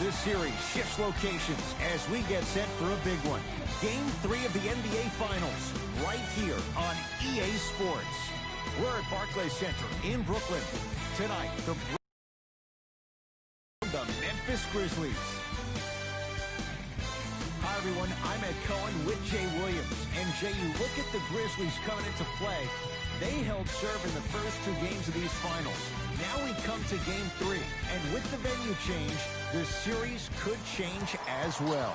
This series shifts locations as we get set for a big one. Game 3 of the NBA Finals, right here on EA Sports. We're at Barclays Center in Brooklyn. Tonight, the Memphis Grizzlies. Hi, everyone. I'm Ed Cohen with Jay Williams. And, Jay, you look at the Grizzlies coming into play. They held serve in the first 2 games of these finals. Now we come to Game 3. And with the venue change, the series could change as well.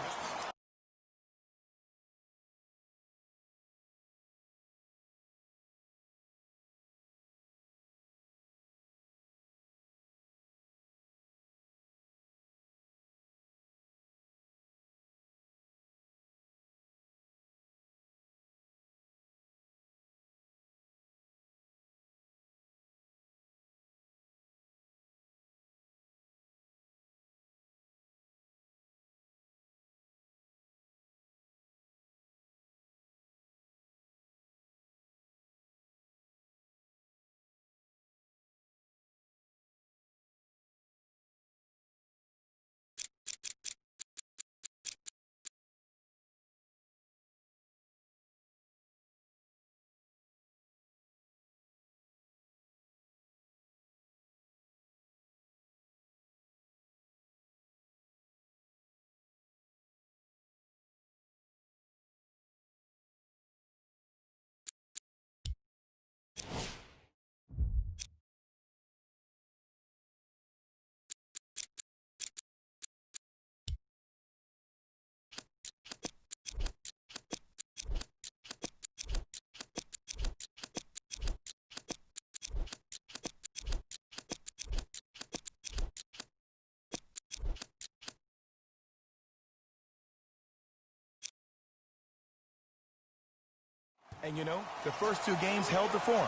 And you know, the first 2 games held the form,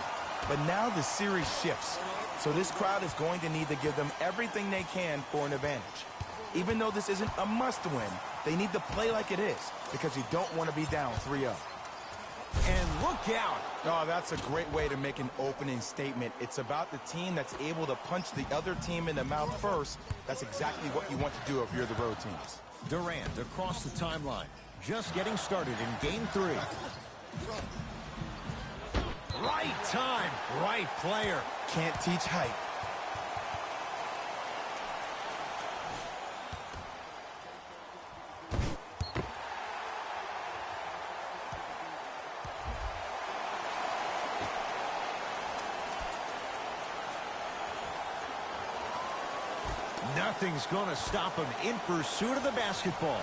but now the series shifts. So this crowd is going to need to give them everything they can for an advantage. Even though this isn't a must-win, they need to play like it is because you don't want to be down 3-0. And look out! Oh, that's a great way to make an opening statement. It's about the team that's able to punch the other team in the mouth first. That's exactly what you want to do if you're the road teams. Durant across the timeline, just getting started in Game 3. Right time, right player. Can't teach height. Nothing's going to stop him in pursuit of the basketball.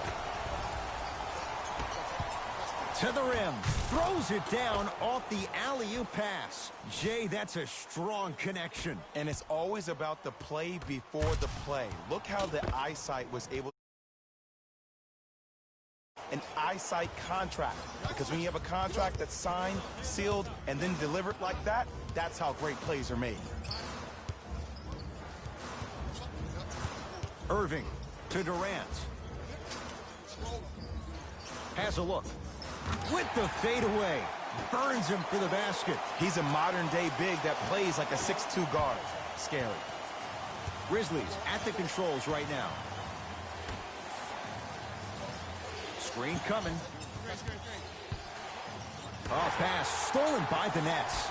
To the rim, throws it down off the alley-oop pass. Jay, that's a strong connection. And it's always about the play before the play. Look how the eyesight was able. An eyesight contract. Because when you have a contract that's signed, sealed, and then delivered like that, that's how great plays are made. Irving to Durant. Has a look. With the fadeaway, burns him for the basket. He's a modern-day big that plays like a 6'2 guard. Scary. Grizzlies at the controls right now. Screen coming. Oh, pass stolen by the Nets.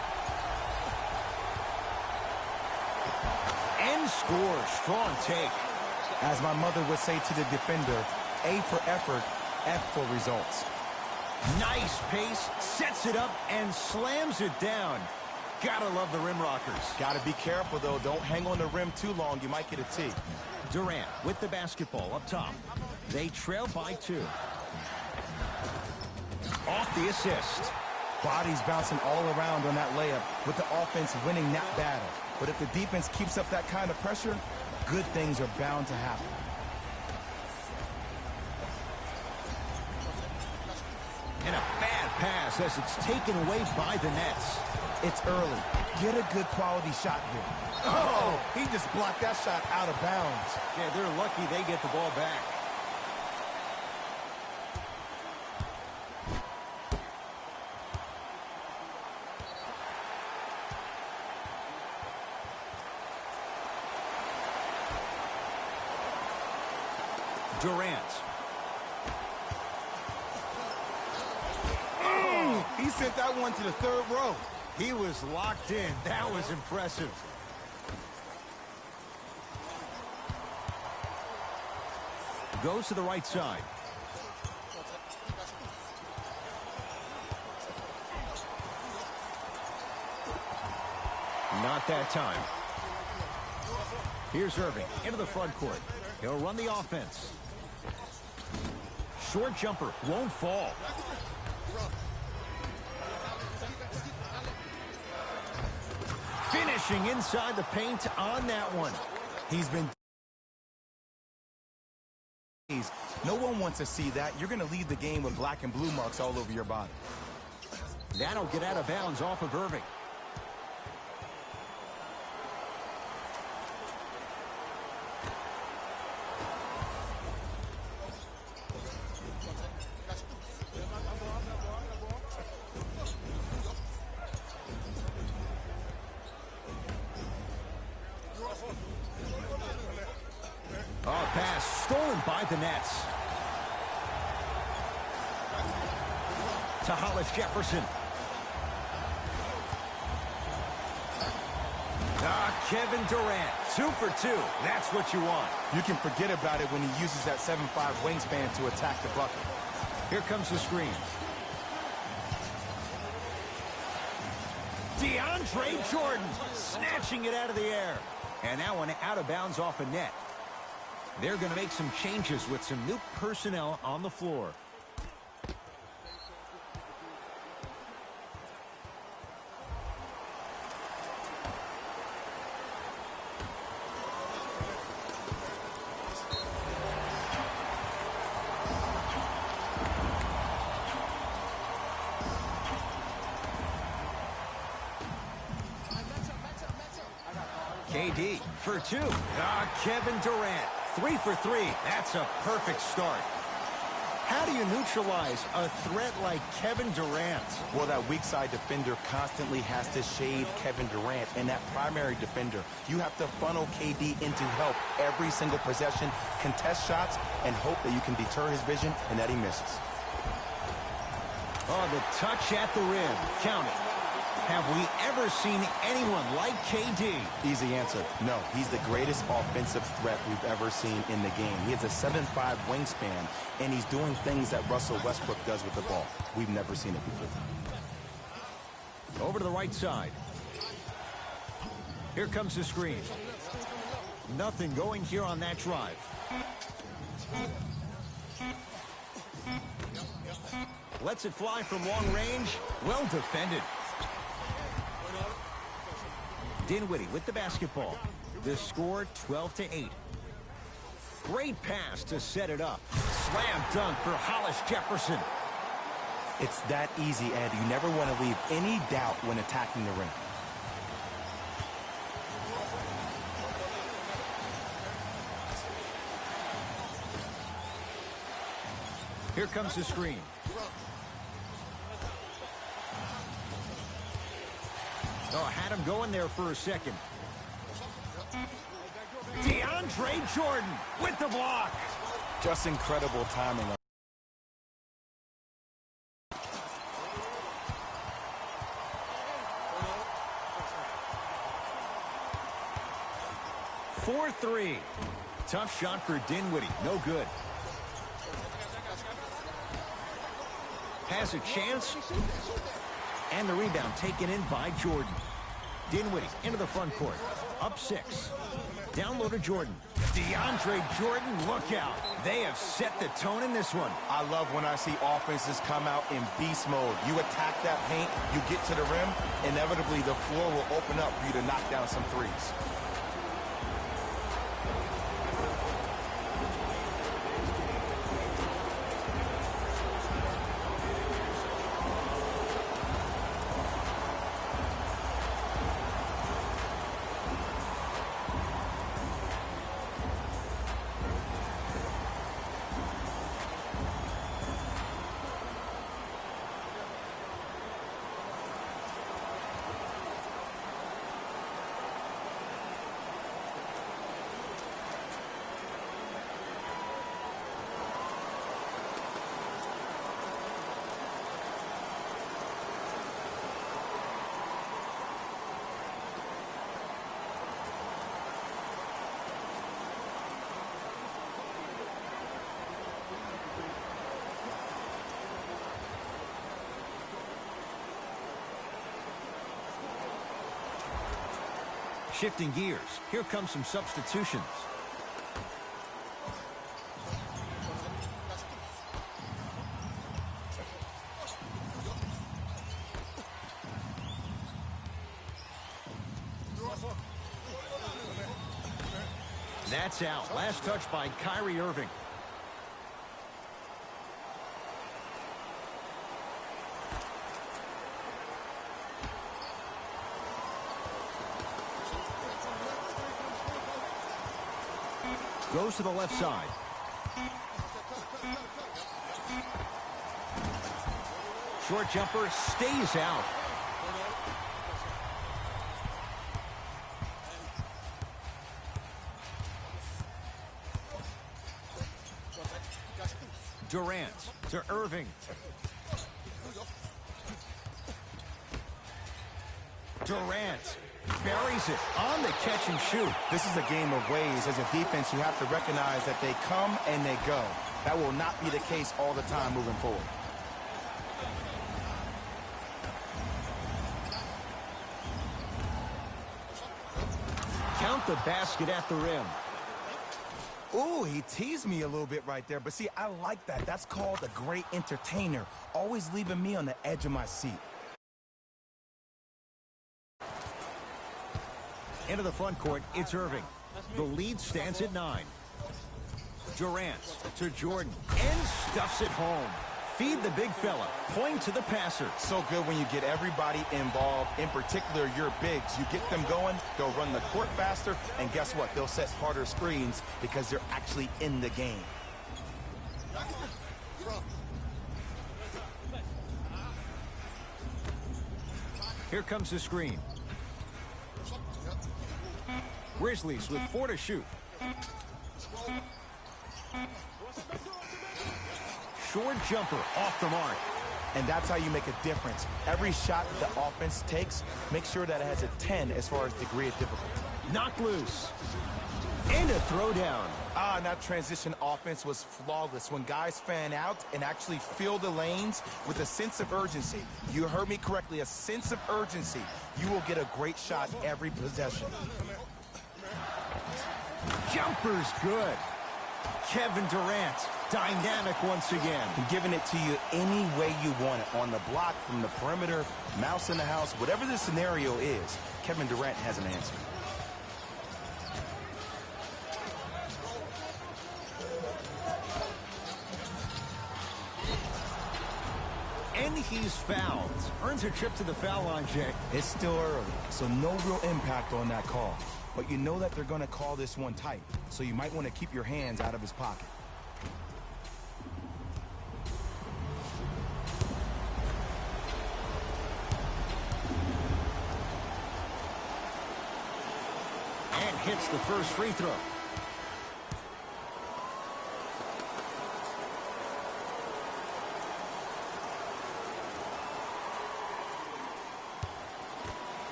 And scores. Strong take. As my mother would say to the defender, A for effort, F for results. Nice pace, sets it up, and slams it down. Gotta love the rim rockers. Gotta be careful, though. Don't hang on the rim too long. You might get a T. Durant with the basketball up top. They trail by 2. Off the assist. Bodies bouncing all around on that layup with the offense winning that battle. But if the defense keeps up that kind of pressure, good things are bound to happen. And a bad pass as it's taken away by the Nets. It's early. Get a good quality shot here. Oh, he just blocked that shot out of bounds. Yeah, they're lucky they get the ball back. Durant. Oh, he sent that one to the third row. He was locked in. That was impressive. Goes to the right side. Not that time. Here's Irving into the front court. He'll run the offense. Short jumper won't fall. Finishing inside the paint on that one. He's been... No one wants to see that. You're going to leave the game with black and blue marks all over your body. That'll get out of bounds off of Irving. Oh, pass stolen by the Nets. To Hollis Jefferson. Kevin Durant, 2 for 2. That's what you want. You can forget about it when he uses that 7'5" wingspan to attack the bucket. Here comes the screen. DeAndre Jordan snatching it out of the air. And that one out of bounds off a net. They're going to make some changes with some new personnel on the floor. KD for 2. Kevin Durant, 3 for 3. That's a perfect start. How do you neutralize a threat like Kevin Durant? Well, that weak side defender constantly has to shade Kevin Durant, and that primary defender, you have to funnel KD into help every single possession, contest shots, and hope that you can deter his vision and that he misses. Oh, the touch at the rim. Count it. Have we ever seen anyone like KD? Easy answer. No, he's the greatest offensive threat we've ever seen in the game. He has a 7'5" wingspan, and he's doing things that Russell Westbrook does with the ball. We've never seen it before. Over to the right side. Here comes the screen. Nothing going here on that drive. Lets it fly from long range. Well defended. Dinwiddie with the basketball. The score 12-8. Great pass to set it up. Slam dunk for Hollis Jefferson. It's that easy, Ed. You never want to leave any doubt when attacking the rim. Here comes the screen. Oh, had him going there for a second. DeAndre Jordan with the block. Just incredible timing. 4-3. Tough shot for Dinwiddie. No good. Has a chance. And the rebound taken in by Jordan. Dinwiddie into the front court. Up 6. Down low to Jordan. DeAndre Jordan, look out. They have set the tone in this one. I love when I see offenses come out in beast mode. You attack that paint, you get to the rim, inevitably the floor will open up for you to knock down some threes. Shifting gears, here come some substitutions. That's out. Last touch by Kyrie Irving. Goes to the left side. Short jumper stays out. Durant to Irving. Durant buries it on the catch and shoot. This is a game of ways. As a defense, you have to recognize that they come and they go. That will not be the case all the time moving forward. Count the basket at the rim. Ooh, he teased me a little bit right there. But see, I like that. That's called a great entertainer. Always leaving me on the edge of my seat. Into the front court, it's Irving. The lead stands at 9. Durant to Jordan and stuffs it home. Feed the big fella. Point to the passer. So good when you get everybody involved, in particular your bigs. You get them going, they'll run the court faster, and guess what? They'll set harder screens because they're actually in the game. Here comes the screen. Grizzlies with 4 to shoot. Short jumper off the mark. And that's how you make a difference. Every shot that the offense takes, make sure that it has a 10 as far as degree of difficulty. Knocked loose. And a throwdown. And that transition offense was flawless. When guys fan out and actually fill the lanes with a sense of urgency, you heard me correctly, a sense of urgency, you will get a great shot every possession. Jumper's good. Kevin Durant, dynamic once again. And giving it to you any way you want it. On the block, from the perimeter, mouse in the house, whatever the scenario is, Kevin Durant has an answer. And he's fouled. Earns a trip to the foul line, Jay. It's still early, so no real impact on that call. But you know that they're going to call this one tight, so you might want to keep your hands out of his pocket. And hits the first free throw.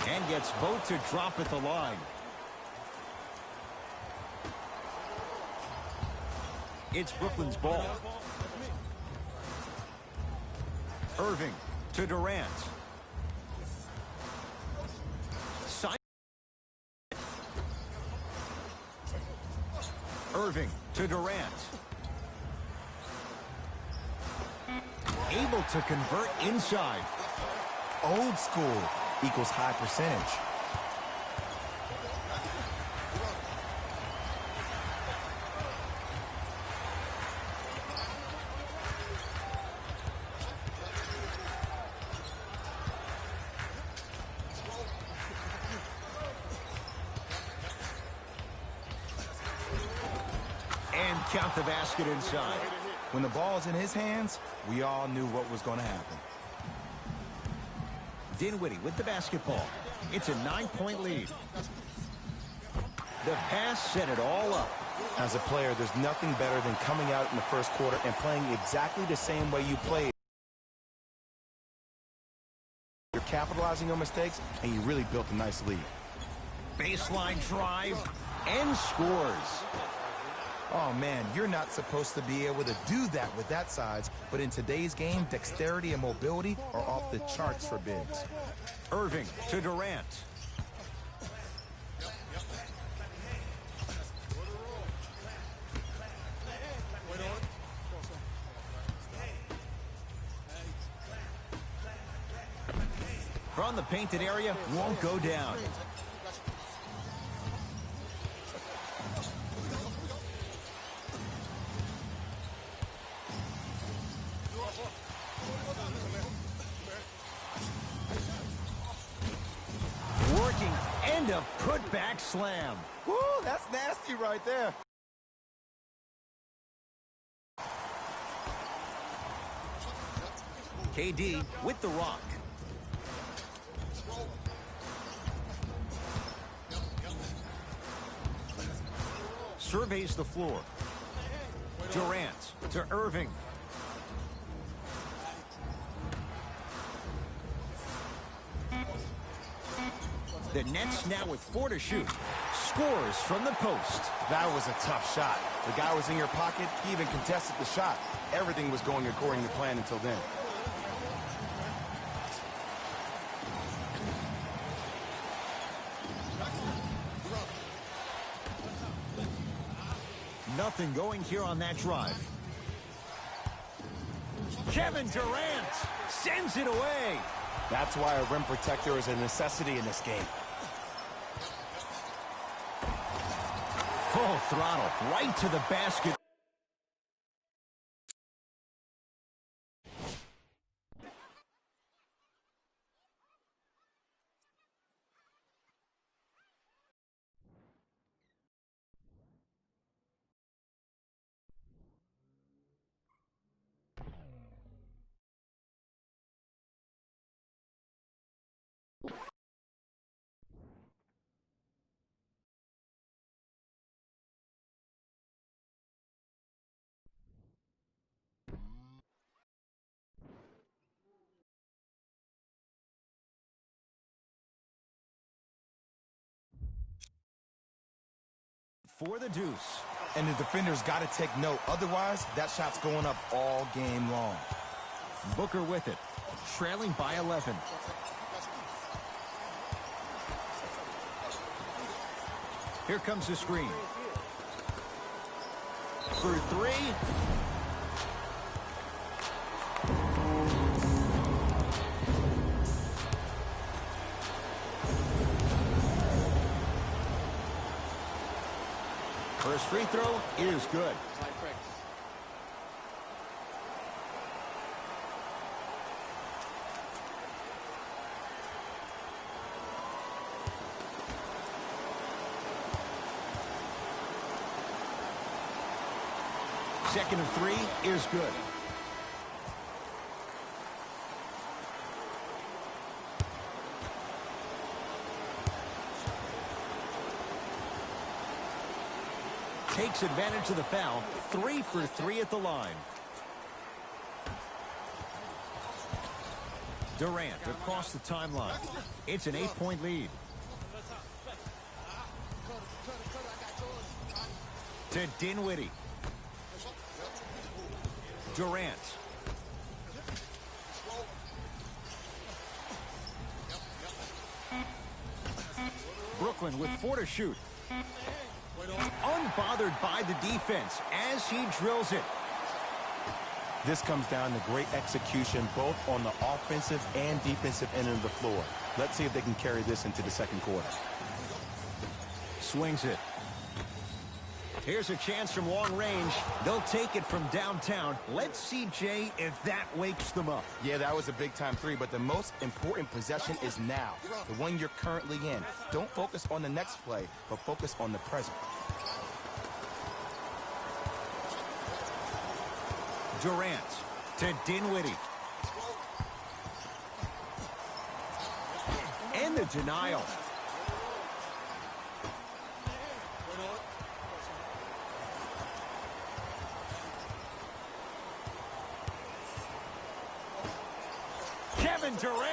And gets both to drop at the line. It's Brooklyn's ball. Irving to Durant. Irving to Durant. Able to convert inside. Old school equals high percentage. And count the basket inside. When the ball's in his hands, we all knew what was going to happen. Dinwiddie with the basketball. It's a 9-point lead. The pass set it all up. As a player, there's nothing better than coming out in the first quarter and playing exactly the same way you played. You're capitalizing on mistakes, and you really built a nice lead. Baseline drive and scores. Oh, man, you're not supposed to be able to do that with that size, but in today's game, dexterity and mobility are off the charts for bigs. Irving to Durant. From the painted area, won't go down. Working and a putback slam. Woo, that's nasty right there. KD with the rock. Surveys the floor. Durant to Irving. The Nets now with 4 to shoot. Scores from the post. That was a tough shot. The guy was in your pocket. He even contested the shot. Everything was going according to plan until then. Nothing going here on that drive. Kevin Durant sends it away. That's why a rim protector is a necessity in this game. Full throttle right to the basket. For the deuce. And the defender's got to take note. Otherwise, that shot's going up all game long. Booker with it. Trailing by 11. Here comes the screen. For 3. First free throw is good. Second and 3 is good. Takes advantage of the foul. 3 for 3 at the line. Durant across the timeline. It's an 8-point lead. To Dinwiddie. Durant. Brooklyn with 4 to shoot. Unbothered by the defense as he drills it. This comes down to great execution both on the offensive and defensive end of the floor. Let's see if they can carry this into the second quarter. Swings it. Here's a chance from long range. They'll take it from downtown. Let's see, Jay, if that wakes them up. Yeah, that was a big-time 3, but the most important possession is now, the one you're currently in. Don't focus on the next play, but focus on the present. Durant to Dinwiddie. And the denial. Kevin Durant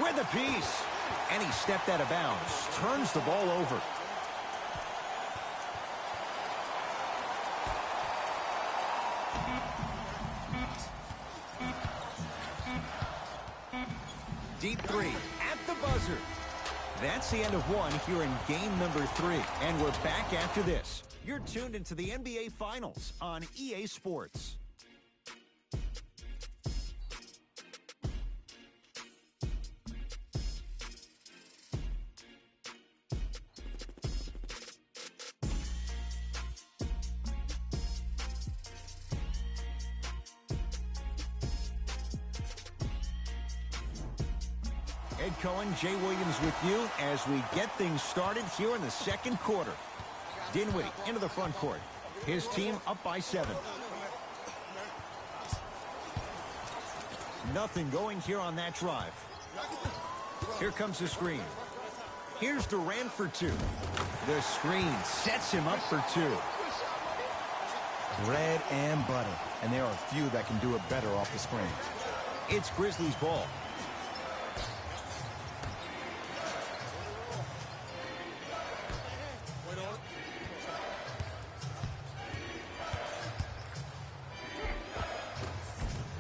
with a piece. And he stepped out of bounds. Turns the ball over. Deep three at the buzzer. That's the end of one here in game number 3. And we're back after this. You're tuned into the NBA Finals on EA Sports. Ed Cohen, Jay Williams with you as we get things started here in the second quarter. Dinwiddie into the front court. His team up by 7. Nothing going here on that drive. Here comes the screen. Here's Durant for 2. The screen sets him up for 2. Bread and butter. And there are few that can do it better off the screen. It's Grizzlies ball.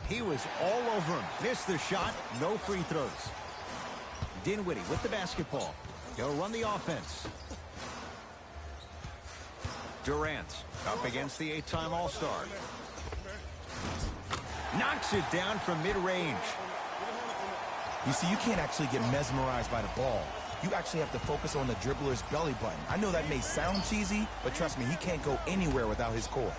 He was all over him. Missed the shot. No free throws. Dinwiddie with the basketball. He'll run the offense. Durant up against the 8-time All-Star. Knocks it down from mid-range. You see, you can't actually get mesmerized by the ball. You actually have to focus on the dribbler's belly button. I know that may sound cheesy, but trust me, he can't go anywhere without his core.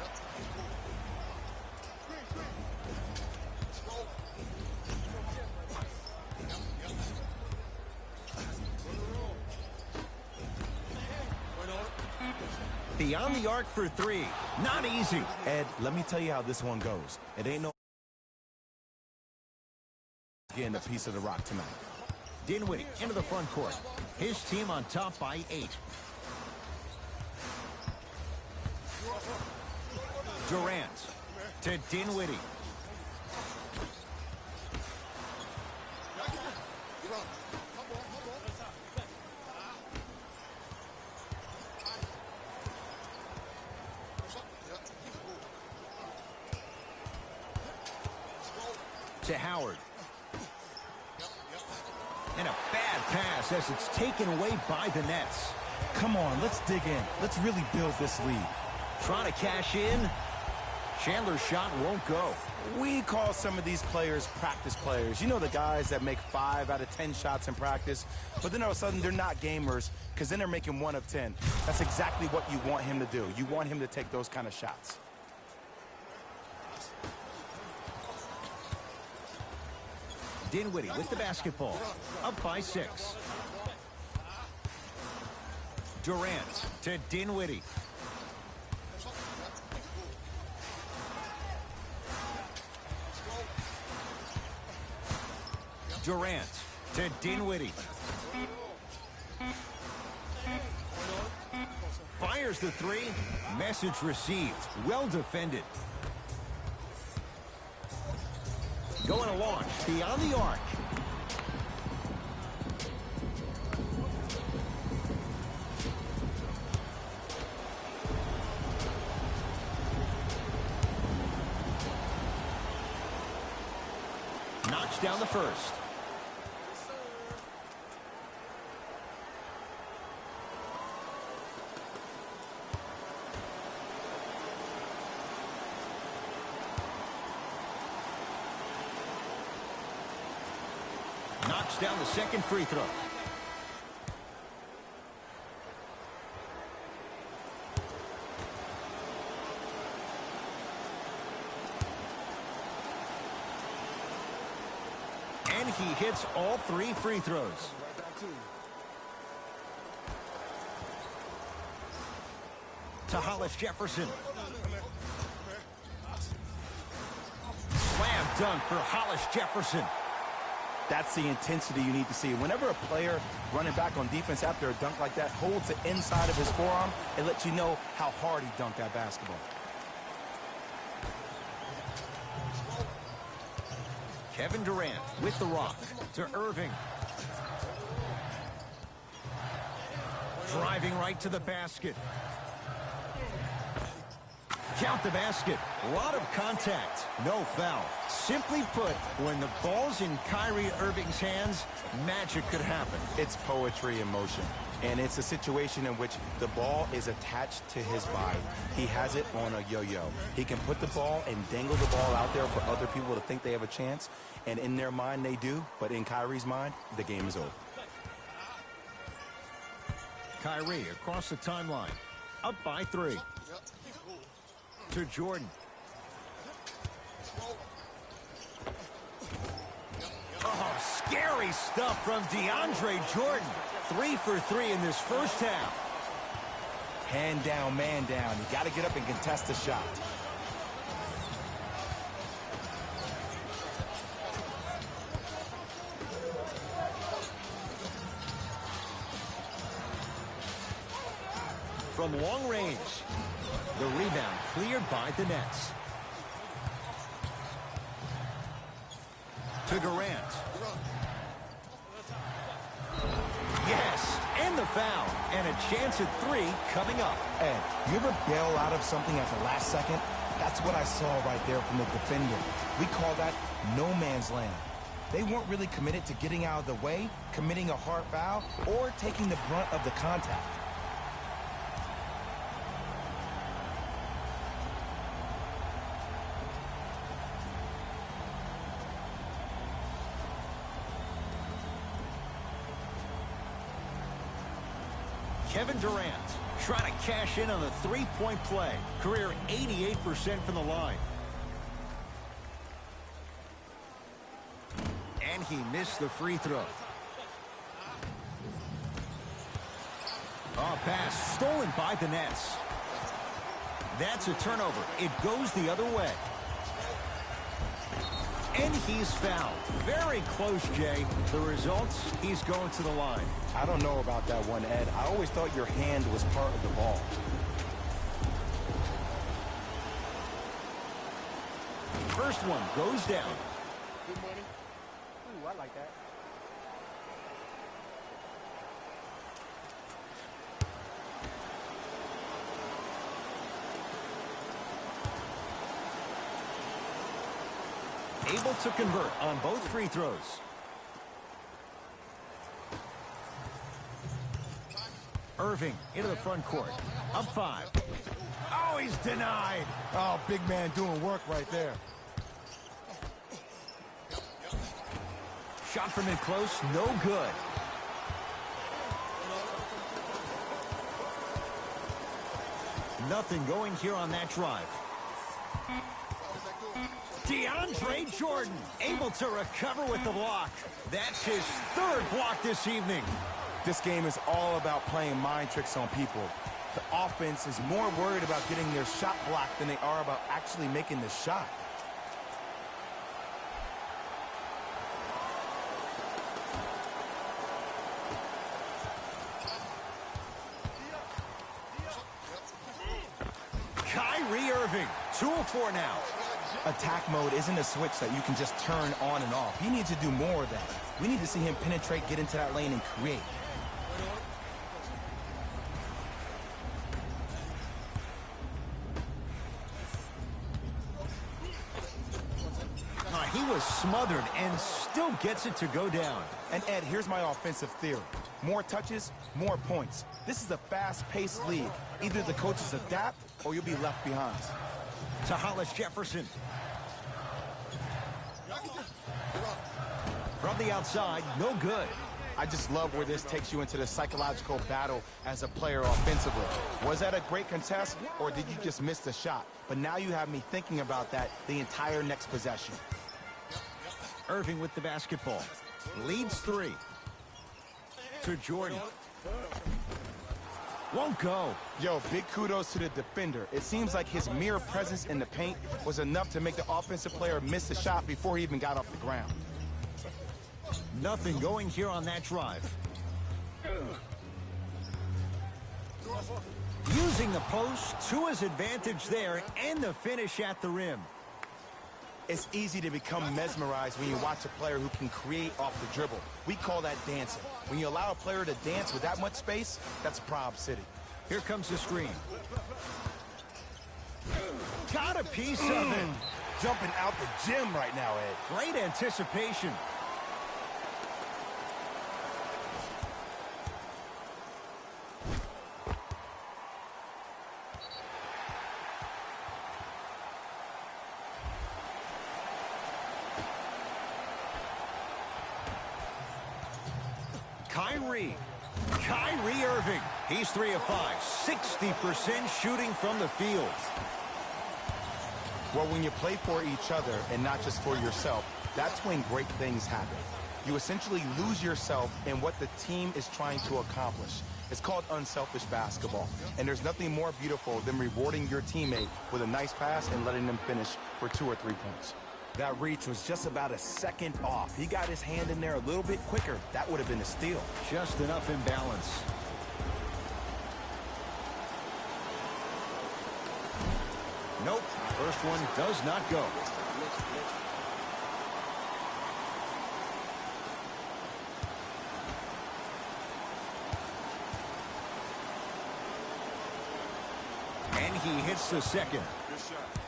Beyond the arc for 3. Not easy. Ed, let me tell you how this one goes. It ain't no getting a piece of the rock tonight. Dinwiddie into the front court. His team on top by 8. Durant to Dinwiddie. To Howard. And a bad pass as it's taken away by the Nets. Come on, let's dig in. Let's really build this lead. Trying to cash in. Chandler's shot won't go. We call some of these players practice players. You know, the guys that make 5 out of 10 shots in practice, but then all of a sudden they're not gamers because then they're making 1 of 10. That's exactly what you want him to do. You want him to take those kind of shots. Dinwiddie with the basketball. Up by 6. Durant to Dinwiddie. Durant to Dinwiddie. Fires the 3. Message received. Well defended. Going to launch beyond the arc. Knocks down the first. Knocks down the second free throw. And he hits all 3 free throws. To Hollis Jefferson. Slam dunk for Hollis Jefferson. That's the intensity you need to see. Whenever a player running back on defense after a dunk like that holds the inside of his forearm, it lets you know how hard he dunked that basketball. Kevin Durant with the rock to Irving. Driving right to the basket. Count the basket. A lot of contact. No foul. Simply put, when the ball's in Kyrie Irving's hands, magic could happen. It's poetry in motion. And it's a situation in which the ball is attached to his body. He has it on a yo-yo. He can put the ball and dangle the ball out there for other people to think they have a chance. And in their mind, they do. But in Kyrie's mind, the game is over. Kyrie across the timeline. Up by 3. To Jordan. Oh, scary stuff from DeAndre Jordan. 3 for 3 in this first half. Hand down, man down. You got to get up and contest the shot. From long range. The rebound cleared by the Nets. To Durant. Yes, and the foul. And a chance at 3 coming up. Ed, you ever bail out of something at the last second? That's what I saw right there from the defender. We call that no man's land. They weren't really committed to getting out of the way, committing a hard foul, or taking the brunt of the contact. Kevin Durant trying to cash in on the three-point play. Career 88% from the line. And he missed the free throw. Oh, pass stolen by the Nets. That's a turnover. It goes the other way. And he's fouled. Very close, Jay. The results, he's going to the line. I don't know about that one, Ed. I always thought your hand was part of the ball. First one goes down. Good money. Ooh, I like that. Able to convert on both free throws. Irving into the front court. Up 5. Oh, he's denied. Oh, big man doing work right there. Shot from in close, no good. Nothing going here on that drive. DeAndre Jordan able to recover with the block. That's his 3rd block this evening. This game is all about playing mind tricks on people. The offense is more worried about getting their shot blocked than they are about actually making the shot. Kyrie Irving, 2 of 4 now. Attack mode isn't a switch that you can just turn on and off. He needs to do more of that. We need to see him penetrate, get into that lane, and create. He was smothered and still gets it to go down. And Ed, here's my offensive theory. More touches, more points. This is a fast-paced league. Either the coaches adapt or you'll be left behind. To Hollis Jefferson. From the outside, no good. I just love where this takes you into the psychological battle as a player offensively. Was that a great contest, or did you just miss the shot? But now you have me thinking about that the entire next possession. Irving with the basketball. Leads 3. To Jordan. Won't go. Yo, big kudos to the defender. It seems like his mere presence in the paint was enough to make the offensive player miss the shot before he even got off the ground. Nothing going here on that drive. Using the post to his advantage there, and the finish at the rim. It's easy to become mesmerized when you watch a player who can create off the dribble. We call that dancing. When you allow a player to dance with that much space, that's Prob City. Here comes the screen. Got a piece of it. Jumping out the gym right now, Ed. Great anticipation. Kyrie Irving. He's 3 of 5. 60% shooting from the field. Well, when you play for each other and not just for yourself, that's when great things happen. You essentially lose yourself in what the team is trying to accomplish. It's called unselfish basketball. And there's nothing more beautiful than rewarding your teammate with a nice pass and letting them finish for 2 or 3 points. That reach was just about a second off. He got his hand in there a little bit quicker. That would have been a steal. Just enough imbalance. Nope. First one does not go. And he hits the second. Good shot.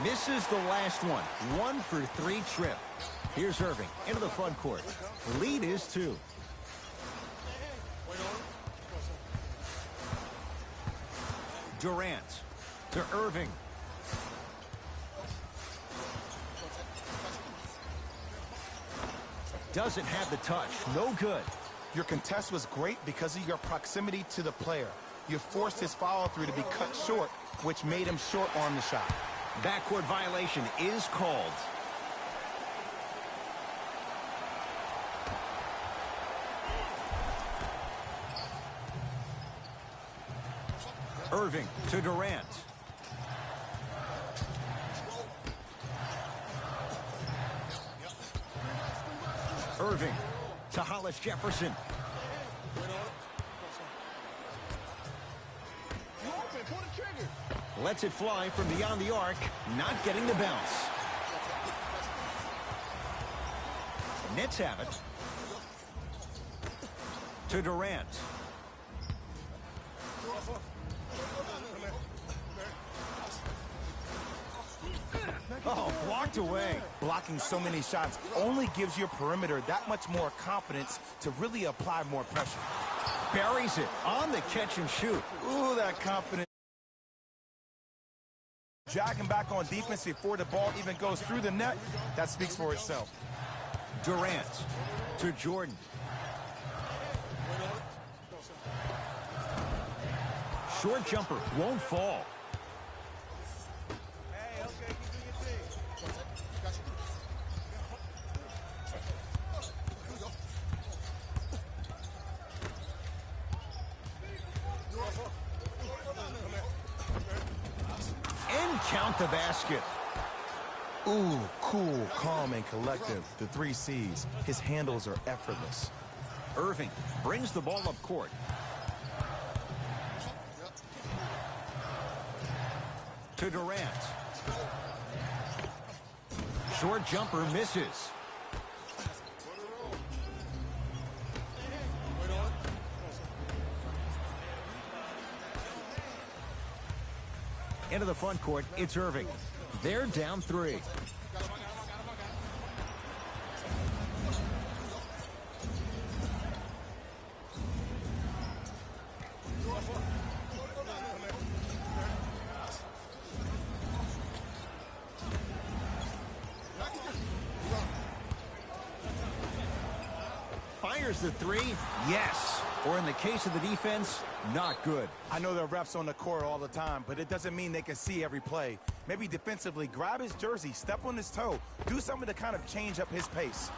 Misses the last one. 1 for 3 trip. Here's Irving into the front court. The lead is 2. Durant to Irving. Doesn't have the touch. No good. Your contest was great because of your proximity to the player. You forced his follow-through to be cut short, which made him short-arm the shot. Backcourt violation is called. Irving to Durant. Irving to Hollis Jefferson. Lets it fly from beyond the arc, not getting the bounce. Nets have it. To Durant. Oh, blocked away. Blocking so many shots only gives your perimeter that much more confidence to really apply more pressure. Buries it on the catch and shoot. Ooh, that confidence. Jogging back on defense before the ball even goes through the net, that speaks for itself. Durant to Jordan. Short jumper won't fall. Count the basket. Ooh, cool, calm, and collective. The 3 C's. His handles are effortless. Irving brings the ball up court. To Durant. Short jumper misses. Into the front court, it's Irving. They're down 3. Fires the 3. Yes. Or in the case of the defense, not good. I know there are refs on the court all the time, but it doesn't mean they can see every play. Maybe defensively, grab his jersey, step on his toe, do something to kind of change up his pace.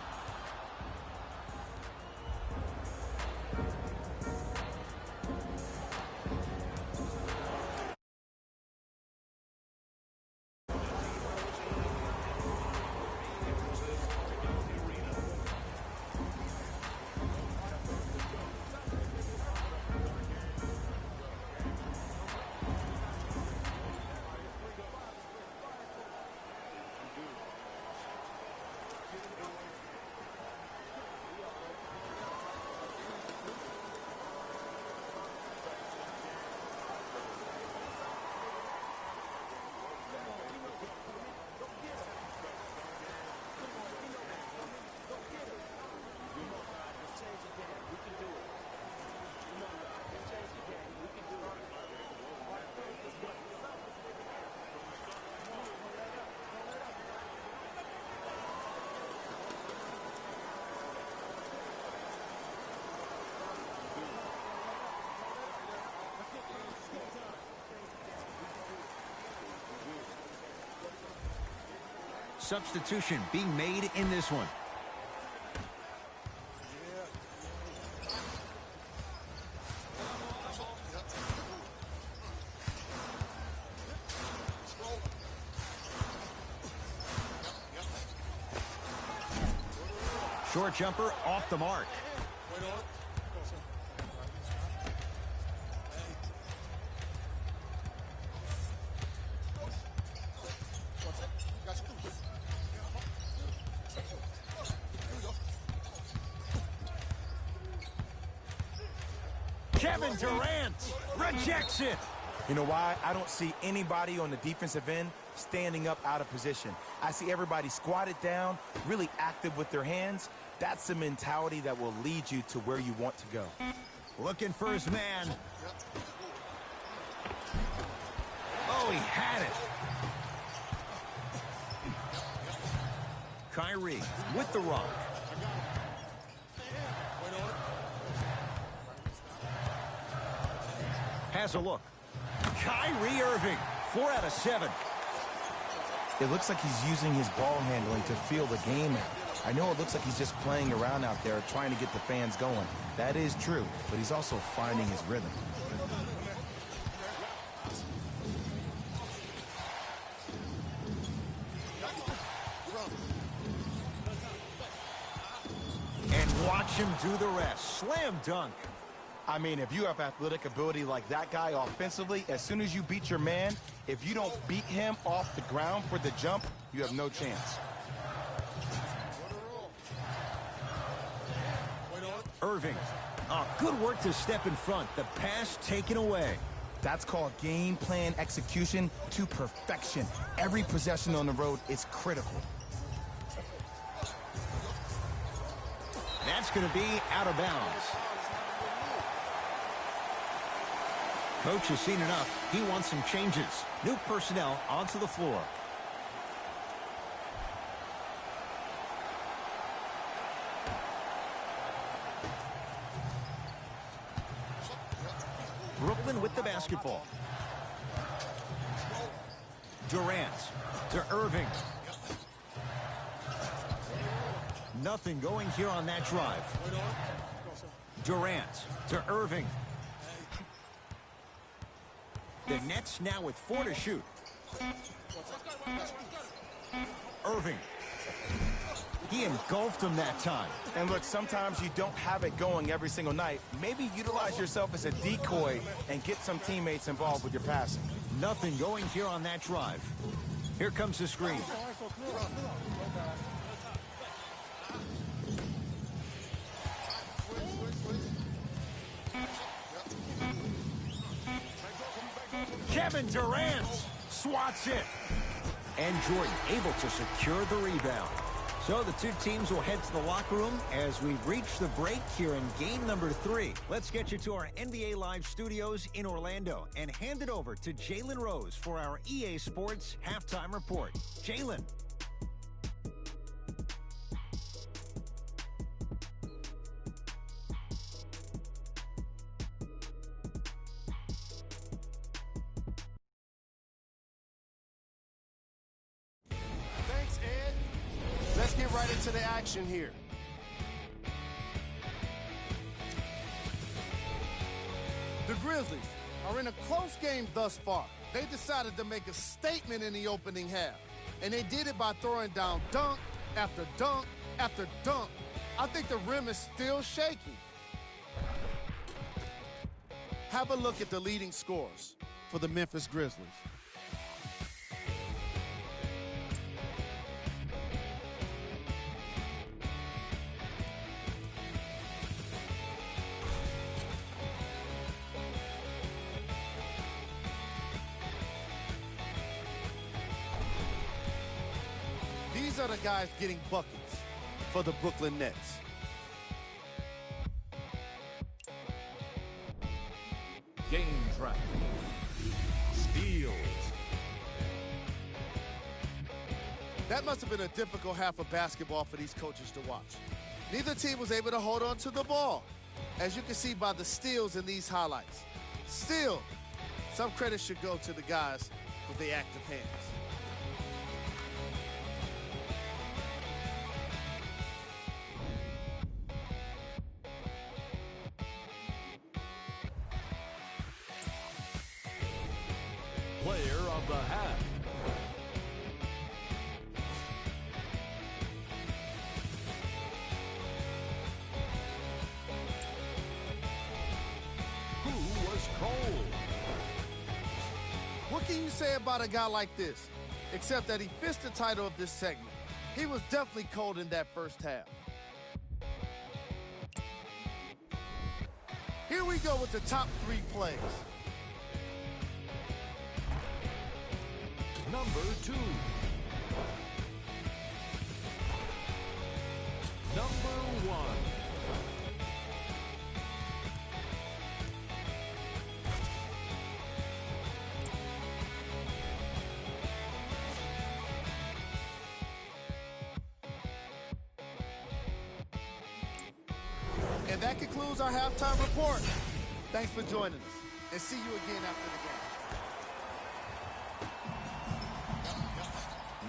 Substitution being made in this one. Short jumper off the mark. Kevin Durant rejects it. You know why? I don't see anybody on the defensive end standing up out of position. I see everybody squatted down, really active with their hands. That's the mentality that will lead you to where you want to go. Looking for his man. Oh, he had it. Kyrie with the rock. Has a look. Kyrie Irving, 4 out of 7. It looks like he's using his ball handling to feel the game out. I know it looks like he's just playing around out there trying to get the fans going. That is true, but he's also finding his rhythm. And watch him do the rest. Slam dunk. I mean, if you have athletic ability like that guy offensively, as soon as you beat your man, if you don't beat him off the ground for the jump, you have no chance. Irving. Oh, good work to step in front. The pass taken away. That's called game plan execution to perfection. Every possession on the road is critical. That's going to be out of bounds. Coach has seen enough. He wants some changes. New personnel onto the floor. Brooklyn with the basketball. Durant to Irving. Nothing going here on that drive. Durant to Irving. The Nets now with 4 to shoot. Irving. He engulfed him that time. And look, sometimes you don't have it going every single night. Maybe utilize yourself as a decoy and get some teammates involved with your passing. Nothing going here on that drive. Here comes the screen. Kevin Durant swats it. And Jordan able to secure the rebound. So the two teams will head to the locker room as we reach the break here in game number 3. Let's get you to our NBA Live studios in Orlando and hand it over to Jalen Rose for our EA Sports halftime report. Jalen. Let's get right into the action here. The Grizzlies are in a close game thus far. They decided to make a statement in the opening half, and they did it by throwing down dunk after dunk after dunk. I think the rim is still shaky. Have a look at the leading scores for the Memphis Grizzlies. These are the guys getting buckets for the Brooklyn Nets. Game trap. Steals. That must have been a difficult half of basketball for these coaches to watch. Neither team was able to hold on to the ball, as you can see by the steals in these highlights. Still, some credit should go to the guys with the active hands. of the half. Who was cold? What can you say about a guy like this? Except that he fits the title of this segment. He was definitely cold in that first half. Here we go with the top 3 plays. Number 2. Number 1. And that concludes our halftime report. Thanks for joining us, and see you again after the game.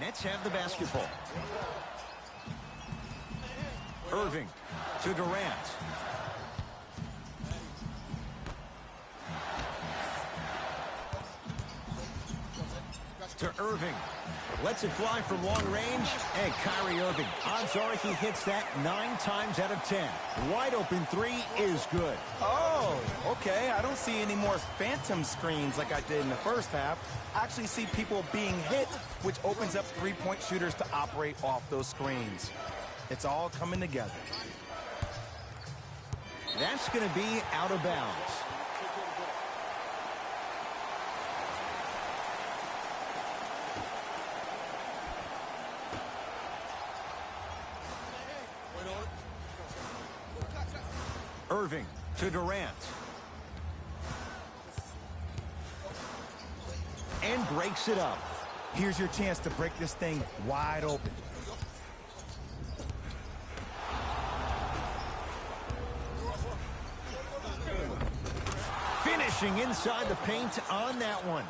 Nets have the basketball. Irving to Durant. To Irving. Lets it fly from long range. And Kyrie Irving. Odds are he hits that 9 times out of 10. Wide open 3 is good. Oh, okay. I don't see any more phantom screens like I did in the first half. I actually see people being hit, which opens up three-point shooters to operate off those screens. It's all coming together. That's going to be out of bounds. Irving to Durant. And breaks it up. Here's your chance to break this thing wide open. Finishing inside the paint on that one.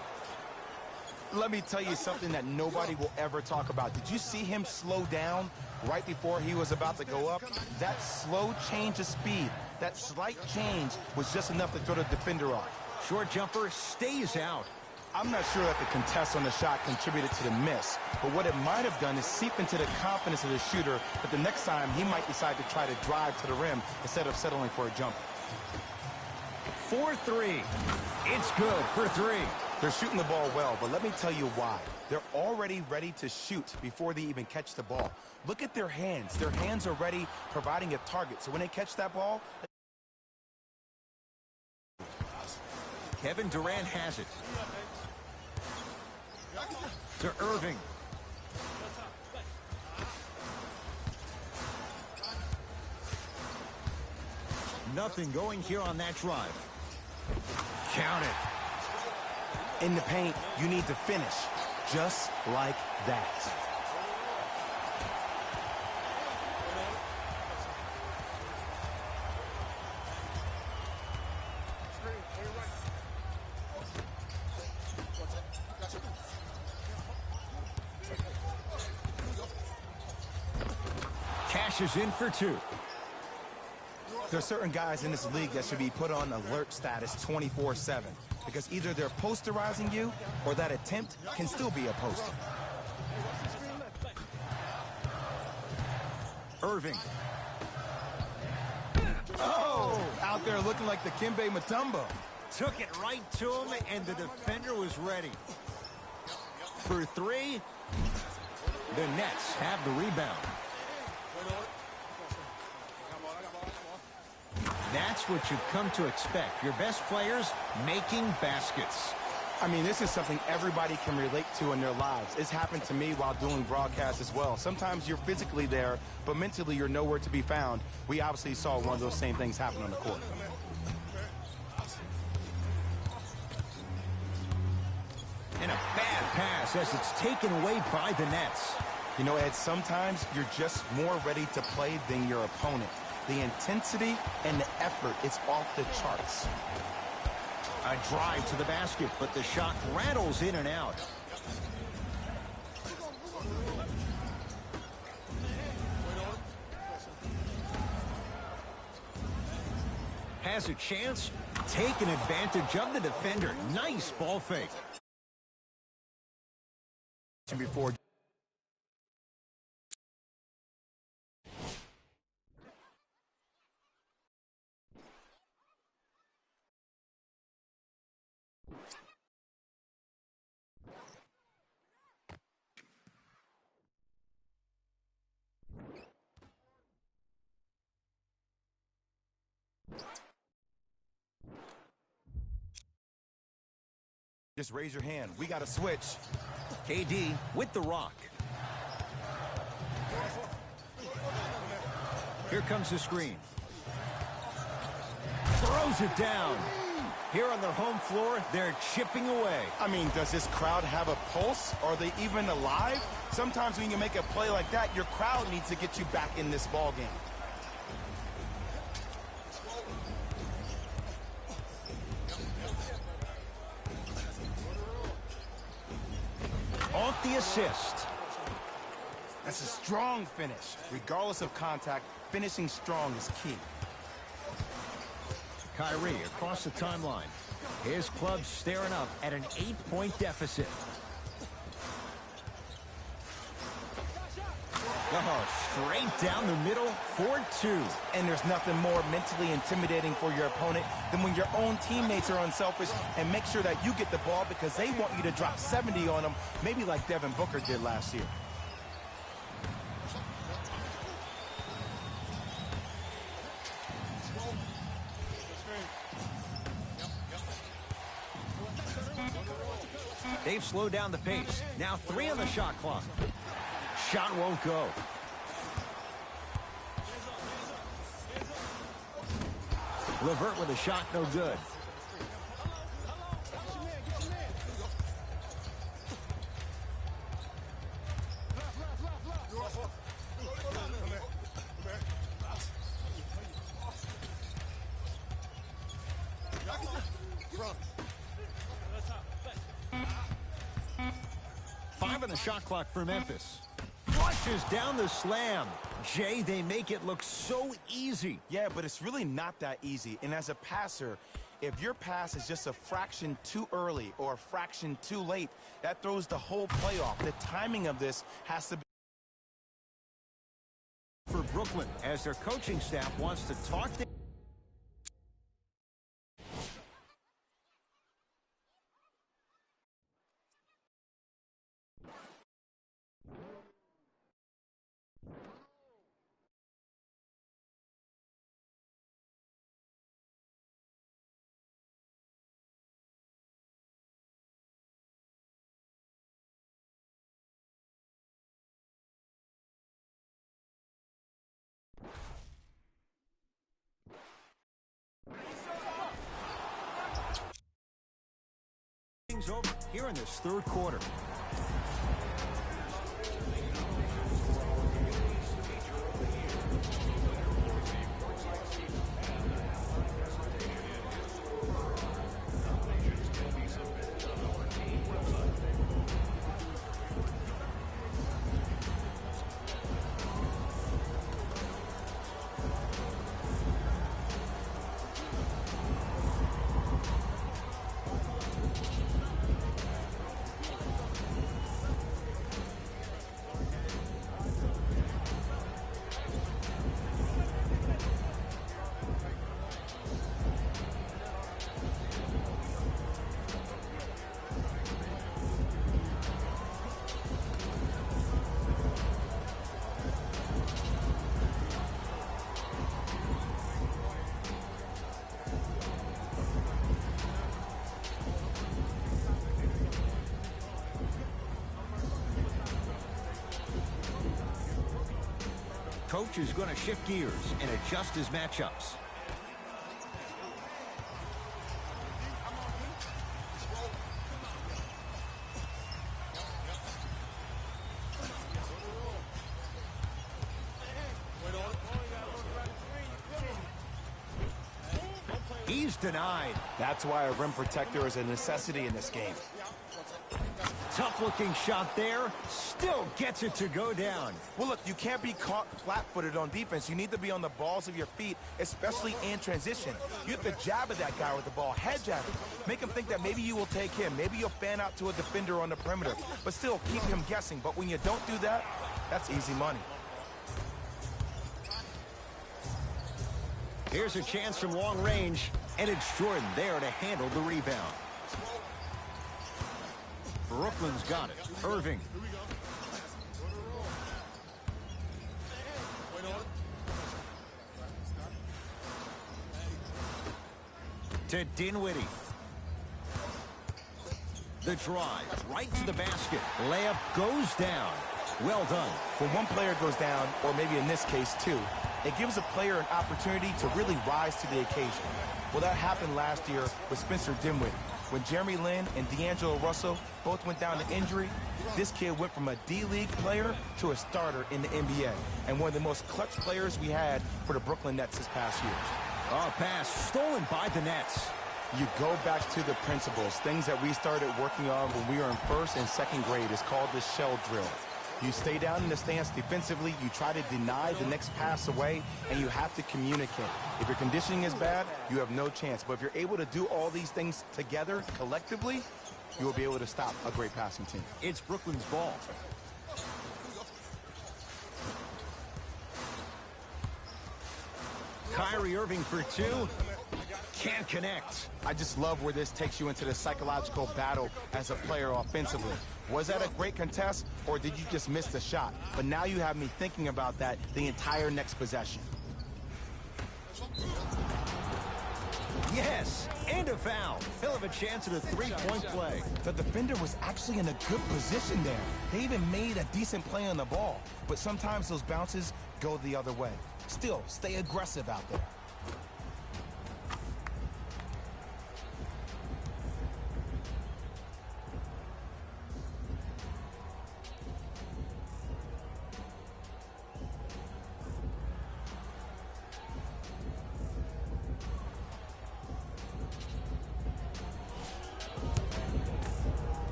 Let me tell you something that nobody will ever talk about. Did you see him slow down right before he was about to go up? That slow change of speed, that slight change was just enough to throw the defender off. Short jumper stays out. I'm not sure that the contest on the shot contributed to the miss, but what it might have done is seep into the confidence of the shooter that the next time he might decide to try to drive to the rim instead of settling for a jumper. 4-3. It's good for 3. They're shooting the ball well, but let me tell you why. They're already ready to shoot before they even catch the ball. Look at their hands. Their hands are ready, providing a target. So when they catch that ball... Kevin Durant has it. To Irving. Nothing going here on that drive. Count it. In the paint, you need to finish just like that. Cashes in for 2. There are certain guys in this league that should be put on alert status 24/7 because either they're posterizing you or that attempt can still be a poster. Irving. Oh, out there looking like the Kimbe Mutombo. Took it right to him, and the defender was ready. For 3, the Nets have the rebound. That's what you've come to expect. Your best players making baskets. I mean, this is something everybody can relate to in their lives. It's happened to me while doing broadcasts as well. Sometimes you're physically there, but mentally you're nowhere to be found. We obviously saw one of those same things happen on the court. And a bad pass as it's taken away by the Nets. You know, Ed, sometimes you're just more ready to play than your opponent. The intensity and the effort is off the charts. A drive to the basket, but the shot rattles in and out. Has a chance, taking advantage of the defender. Nice ball fake. before. Just raise your hand. We got to switch. KD with the rock. Here comes the screen. Throws it down. Here on their home floor, they're chipping away. I mean, does this crowd have a pulse? Are they even alive? Sometimes when you make a play like that, your crowd needs to get you back in this ball game. Off the assist. That's a strong finish. Regardless of contact, finishing strong is key. Kyrie across the timeline. His club staring up at an 8-point deficit. Oh, straight down the middle for 2. And there's nothing more mentally intimidating for your opponent than when your own teammates are unselfish and make sure that you get the ball because they want you to drop 70 on them, maybe like Devin Booker did last year. They've slowed down the pace. Now 3 on the shot clock. Shot won't go. LeVert with a shot, no good. On the shot clock for Memphis. Flushes down the slam. Jay, they make it look so easy. Yeah, but it's really not that easy. And as a passer, if your pass is just a fraction too early or a fraction too late, that throws the whole play off. The timing of this has to be for Brooklyn as their coaching staff wants to talk to things over here in this third quarter. Coach is going to shift gears and adjust his matchups. He's denied. That's why a rim protector is a necessity in this game. Tough-looking shot there. Still gets it to go down. Well, look, you can't be caught flat-footed on defense. You need to be on the balls of your feet, especially in transition. You have to jab at that guy with the ball, head jab him. Make him think that maybe you will take him. Maybe you'll fan out to a defender on the perimeter, but still keep him guessing. But when you don't do that, that's easy money. Here's a chance from long range, and it's Jordan there to handle the rebound. Brooklyn's got it. Irving. To Dinwiddie. The drive right to the basket. Layup goes down. Well done. When one player goes down, or maybe in this case two, it gives a player an opportunity to really rise to the occasion. Well, that happened last year with Spencer Dinwiddie. When Jeremy Lin and D'Angelo Russell both went down to injury, this kid went from a D-League player to a starter in the NBA, and one of the most clutch players we had for the Brooklyn Nets this past year. A pass stolen by the Nets. You go back to the principles, things that we started working on when we were in first and second grade. Is called the shell drill. You stay down in the stance defensively, you try to deny the next pass away, and you have to communicate. If your conditioning is bad, you have no chance. But if you're able to do all these things together, collectively, you will be able to stop a great passing team. It's Brooklyn's ball. Kyrie Irving for two. Can't connect. I just love where this takes you into the psychological battle as a player offensively. Was that a great contest, or did you just miss the shot? But now you have me thinking about that the entire next possession. Yes, and a foul. He'll have a chance at a three-point play. The defender was actually in a good position there. They even made a decent play on the ball. But sometimes those bounces go the other way. Still, stay aggressive out there.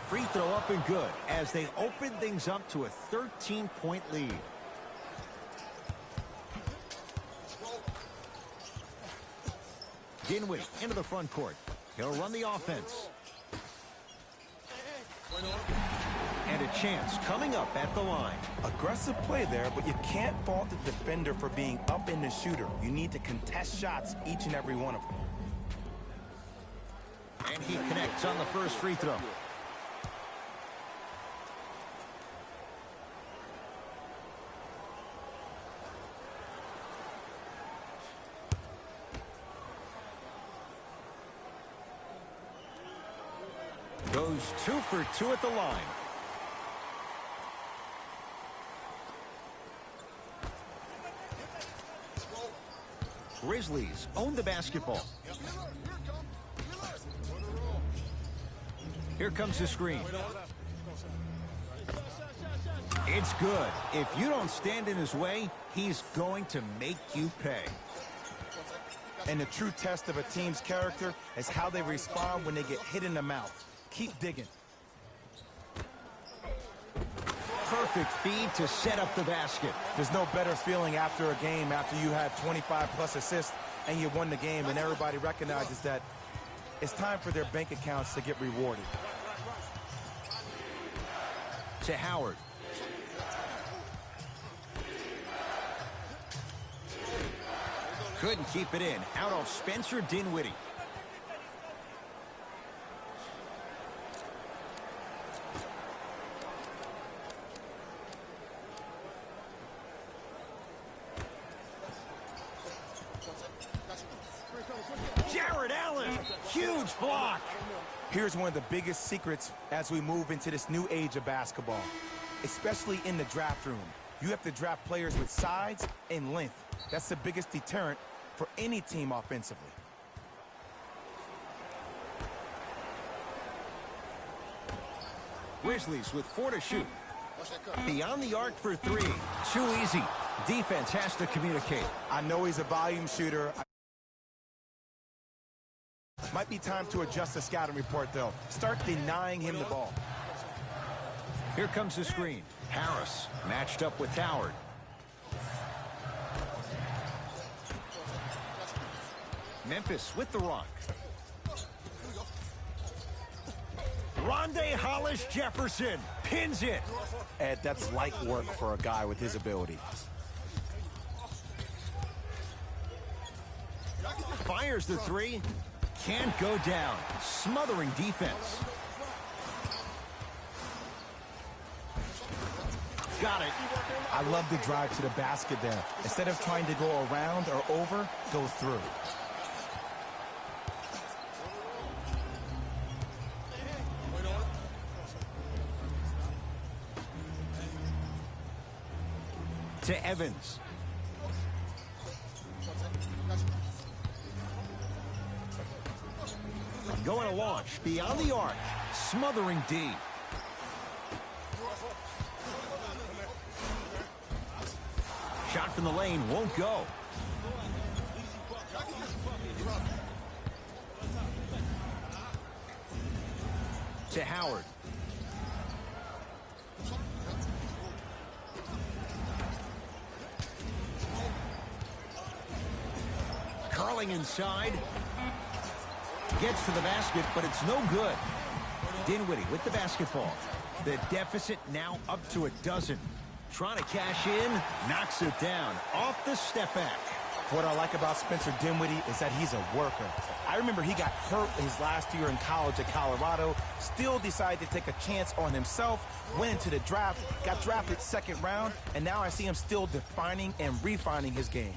Free throw up and good as they open things up to a 13-point lead. Dinwiddie into the front court. He'll run the offense. And a chance coming up at the line. Aggressive play there, but you can't fault the defender for being up in the shooter. You need to contest shots, each and every one of them. And he connects on the first free throw. Goes 2 for 2 at the line. Grizzlies own the basketball. Here comes the screen. It's good. If you don't stand in his way, he's going to make you pay. And the true test of a team's character is how they respond when they get hit in the mouth. Keep digging. Perfect feed to set up the basket. There's no better feeling after a game after you had 25-plus assists and you won the game, and everybody recognizes that it's time for their bank accounts to get rewarded. To Howard. Couldn't keep it in. Out of Spencer Dinwiddie. Jared Allen, huge block. Here's one of the biggest secrets as we move into this new age of basketball, especially in the draft room. You have to draft players with size and length. That's the biggest deterrent for any team offensively. Grizzlies with 4 to shoot. Beyond the arc for 3. Too easy. Defense has to communicate. I know he's a volume shooter. Might be time to adjust the scouting report, though. Start denying him the ball. Here comes the screen. Harris matched up with Howard. Memphis with the rock. Rondé Hollis Jefferson pins it. Ed, that's light work for a guy with his ability. Fires the three. Can't go down. Smothering defense. Got it. I love the drive to the basket there. Instead of trying to go around or over, go through. To Evans. Going to launch beyond the arc. Smothering D. Shot from the lane won't go. To Howard. Curling inside. Gets to the basket, but it's no good. Dinwiddie with the basketball. The deficit now up to a dozen. Trying to cash in, knocks it down. Off the step back. What I like about Spencer Dinwiddie is that he's a worker. I remember he got hurt his last year in college at Colorado, still decided to take a chance on himself, went into the draft, got drafted second round, and now I see him still defining and refining his game.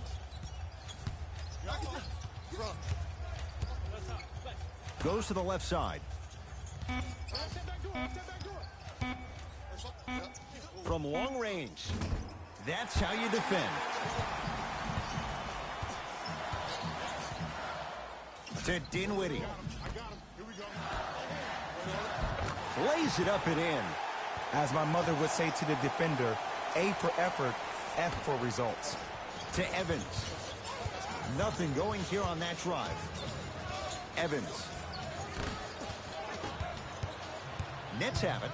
Goes to the left side. From long range. That's how you defend. To Dinwiddie. Lays it up and in. As my mother would say to the defender, A for effort, F for results. To Evans. Nothing going here on that drive. Evans. Nets have it.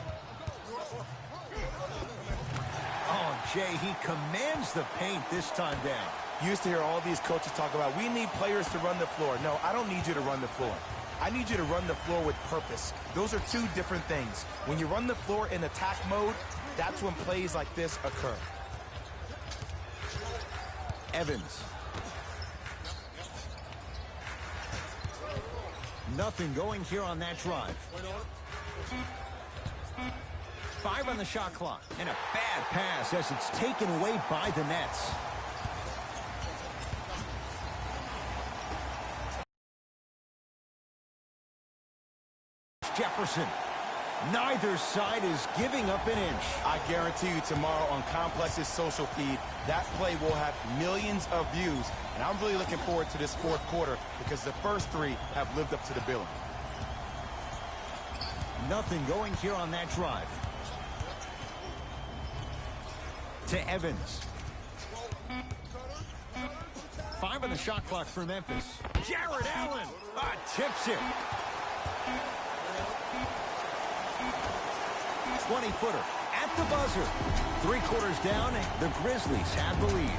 Oh, Jay, he commands the paint this time down. You used to hear all these coaches talk about, we need players to run the floor. No, I don't need you to run the floor. I need you to run the floor with purpose. Those are two different things. When you run the floor in attack mode, that's when plays like this occur. Evans. Nothing going here on that drive. 5 on the shot clock. And a bad pass as it's taken away by the Nets. Jefferson. Neither side is giving up an inch. I guarantee you tomorrow on Complex's social feed, that play will have millions of views. And I'm really looking forward to this fourth quarter because the first three have lived up to the billing. Nothing going here on that drive. To Evans. 5 on the shot clock for Memphis. Jared Allen tips it. 20-footer at the buzzer. 3 quarters down, the Grizzlies have the lead.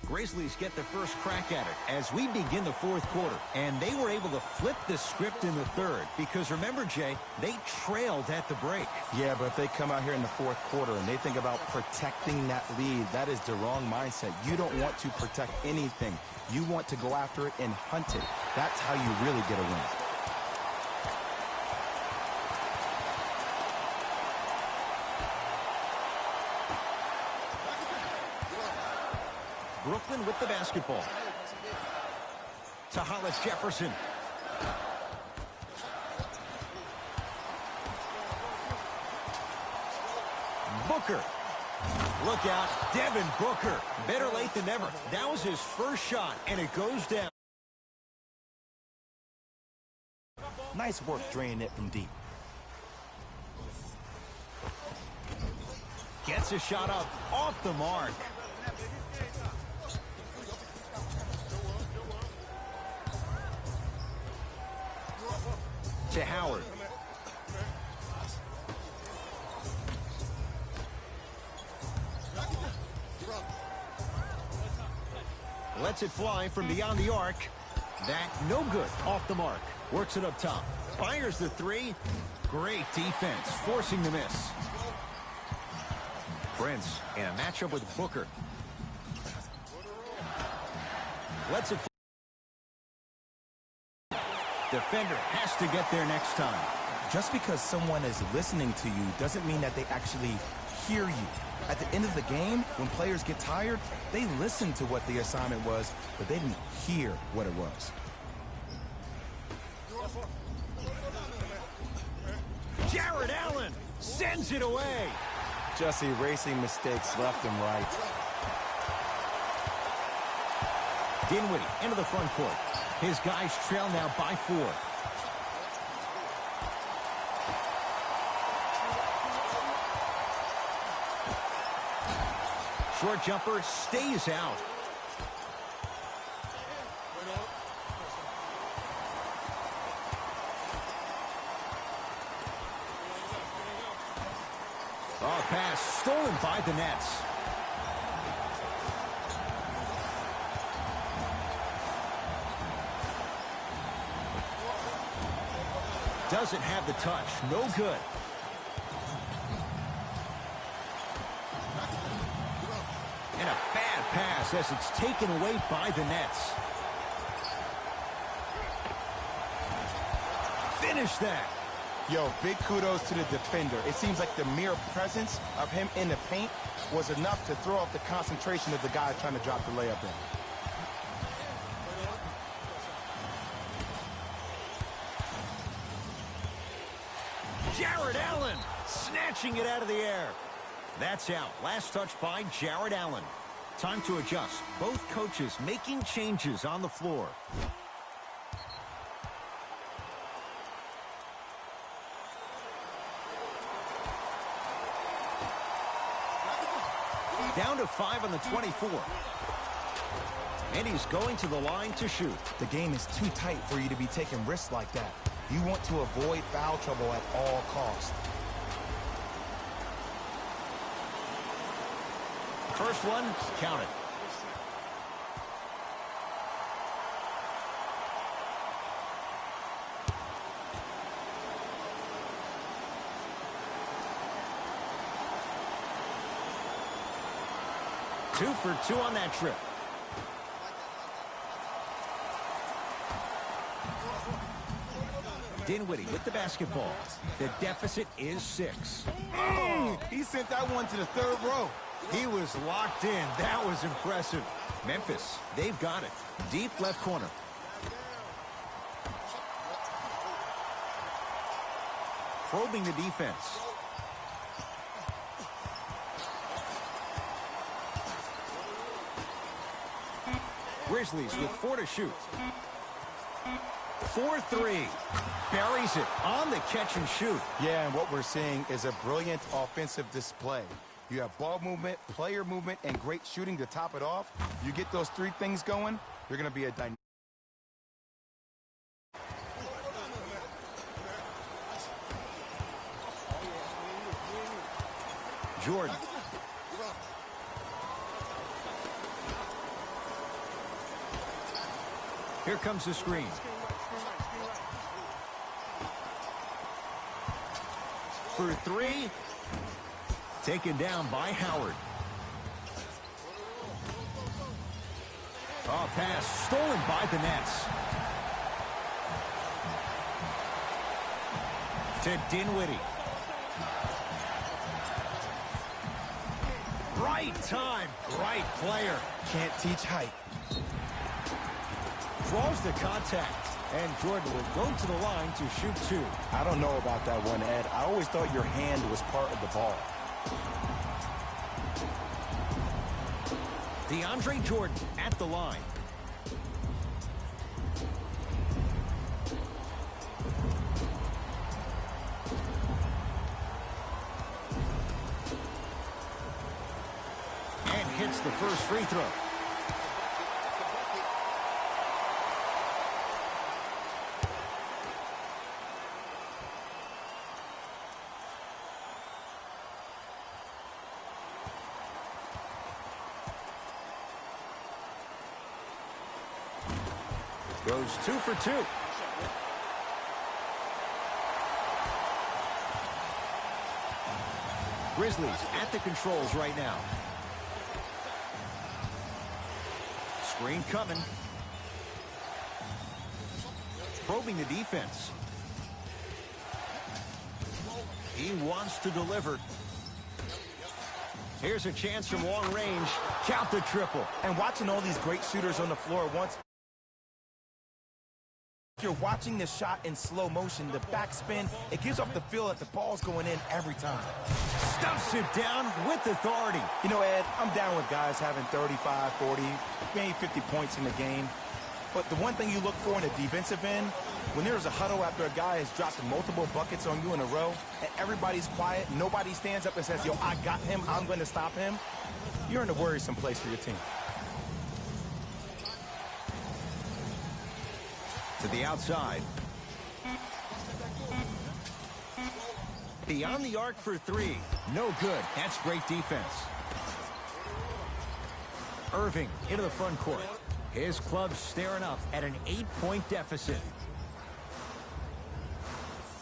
Grizzlies get the first crack at it as we begin the fourth quarter. And they were able to flip the script in the third because, remember, Jay, they trailed at the break. Yeah, but if they come out here in the fourth quarter and they think about protecting that lead, that is the wrong mindset. You don't want to protect anything. You want to go after it and hunt it. That's how you really get a win. Brooklyn with the basketball. to Hollis Jefferson. Booker. Look out, Devin Booker. Better late than never. That was his first shot, and it goes down. Nice work draining it from deep. Gets a shot up off the mark. To Howard. Lets it fly from beyond the arc. That no good off the mark. Works it up top. Fires the three. Great defense, forcing the miss. Prince in a matchup with Booker. Lets it fly. Defender has to get there next time. Just because someone is listening to you doesn't mean that they actually hear you. At the end of the game, when players get tired, they listen to what the assignment was, but they didn't hear what it was. Jared Allen sends it away. Just erasing mistakes left and right. Dinwiddie into the front court. His guys trail now by 4. Short jumper stays out. Oh, pass stolen by the Nets. Doesn't have the touch. No good. And a bad pass as it's taken away by the Nets. Finish that. Yo, big kudos to the defender. It seems like the mere presence of him in the paint was enough to throw off the concentration of the guy trying to drop the layup in. Jared Allen snatching it out of the air. That's out. Last touch by Jared Allen. Time to adjust. Both coaches making changes on the floor. Down to 5 on the 24. And he's going to the line to shoot. The game is too tight for you to be taking risks like that. You want to avoid foul trouble at all costs. First one, count it. Two for 2 on that trip. Dinwiddie with the basketball. The deficit is 6. Oh, he sent that one to the third row. He was locked in. That was impressive. Memphis, they've got it. Deep left corner. Probing the defense. Grizzlies with 4 to shoot. 4-3. Buries it on the catch and shoot. Yeah, and what we're seeing is a brilliant offensive display. You have ball movement, player movement, and great shooting to top it off. You get those 3 things going, you're going to be a dynamic. Jordan. Here comes the screen. For 3. Taken down by Howard. Oh, pass stolen by the Nets. To Dinwiddie. Right time, right player. Can't teach height. draws the contact. And Jordan will go to the line to shoot 2. I don't know about that one, Ed. I always thought your hand was part of the ball. DeAndre Jordan at the line. And hits the first free throw. Goes 2 for 2. Grizzlies at the controls right now. Screen coming. Probing the defense. He wants to deliver. Here's a chance from long range. Count the triple. And watching all these great shooters on the floor at once, if you're watching this shot in slow motion, the backspin, it gives off the feel that the ball's going in every time. Stuffs it down with authority. You know, Ed, I'm down with guys having 35, 40, maybe 50 points in the game. But the one thing you look for in a defensive end, when there's a huddle after a guy has dropped multiple buckets on you in a row, and everybody's quiet, nobody stands up and says, yo, I got him, I'm going to stop him, you're in a worrisome place for your team. To the outside. Beyond the arc for 3. No good. That's great defense. Irving into the front court. His club's staring up at an 8-point deficit.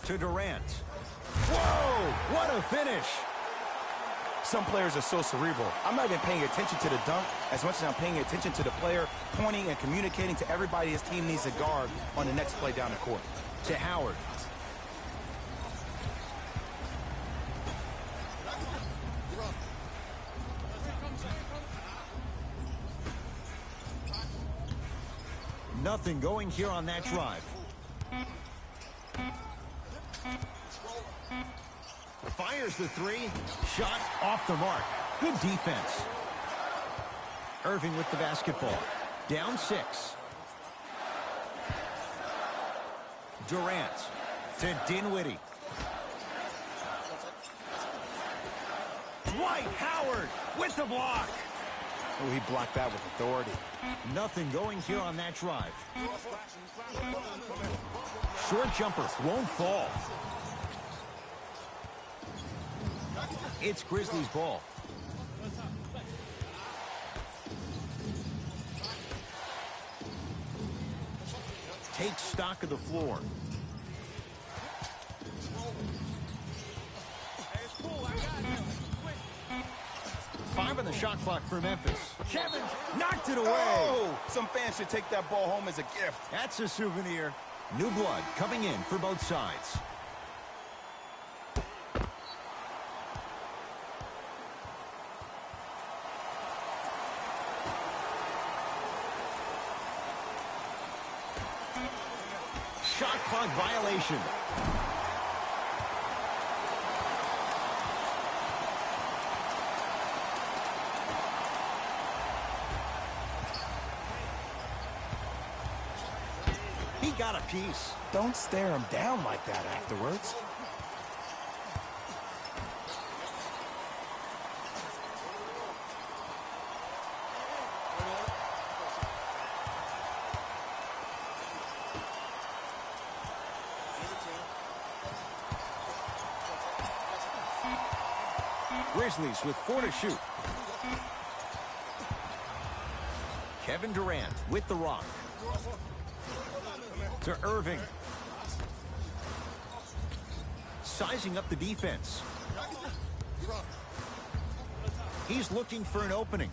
To Durant. Whoa! What a finish! Some players are so cerebral. I'm not even paying attention to the dunk as much as I'm paying attention to the player pointing and communicating to everybody his team needs to guard on the next play down the court. To Howard. Nothing going here on that drive. Fires the 3. Shot off the mark. Good defense. Irving with the basketball. Down 6. Durant to Dinwiddie. Dwight Howard with the block. Oh, he blocked that with authority. Nothing going here on that drive. Short jumper won't fall. It's Grizzlies ball. Take stock of the floor. Five on the shot clock for Memphis. Kevin knocked it away. Oh, some fans should take that ball home as a gift. That's a souvenir. New blood coming in for both sides. Shot clock violation. He got a piece. Don't stare him down like that afterwards. Grizzlies with 4 to shoot. Kevin Durant with the rock. To Irving. Sizing up the defense. He's looking for an opening.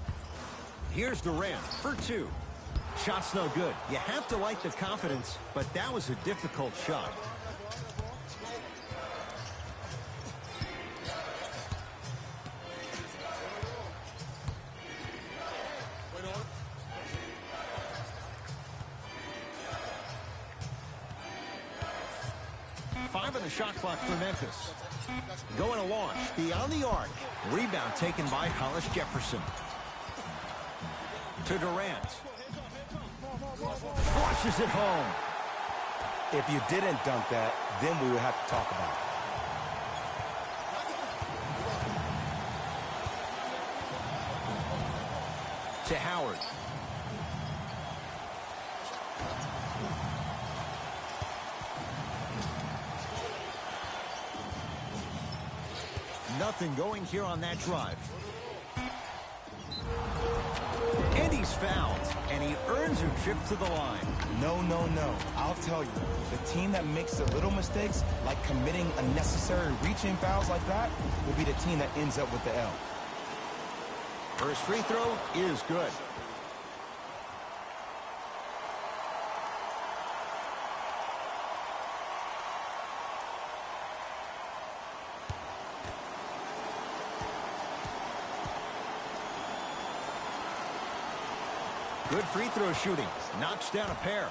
Here's Durant for 2. Shot's no good. You have to like the confidence, but that was a difficult shot. the shot clock for Memphis. Going to launch beyond the arc. Rebound taken by Hollis Jefferson. To Durant. Flushes it home. If you didn't dunk that, then we would have to talk about it. To Howard. Nothing going here on that drive. And he's fouled, and he earns a trip to the line. No, no, no. I'll tell you, the team that makes the little mistakes, like committing unnecessary reaching fouls like that, will be the team that ends up with the L. First free throw is good. Good free throw shooting. Knocks down a pair.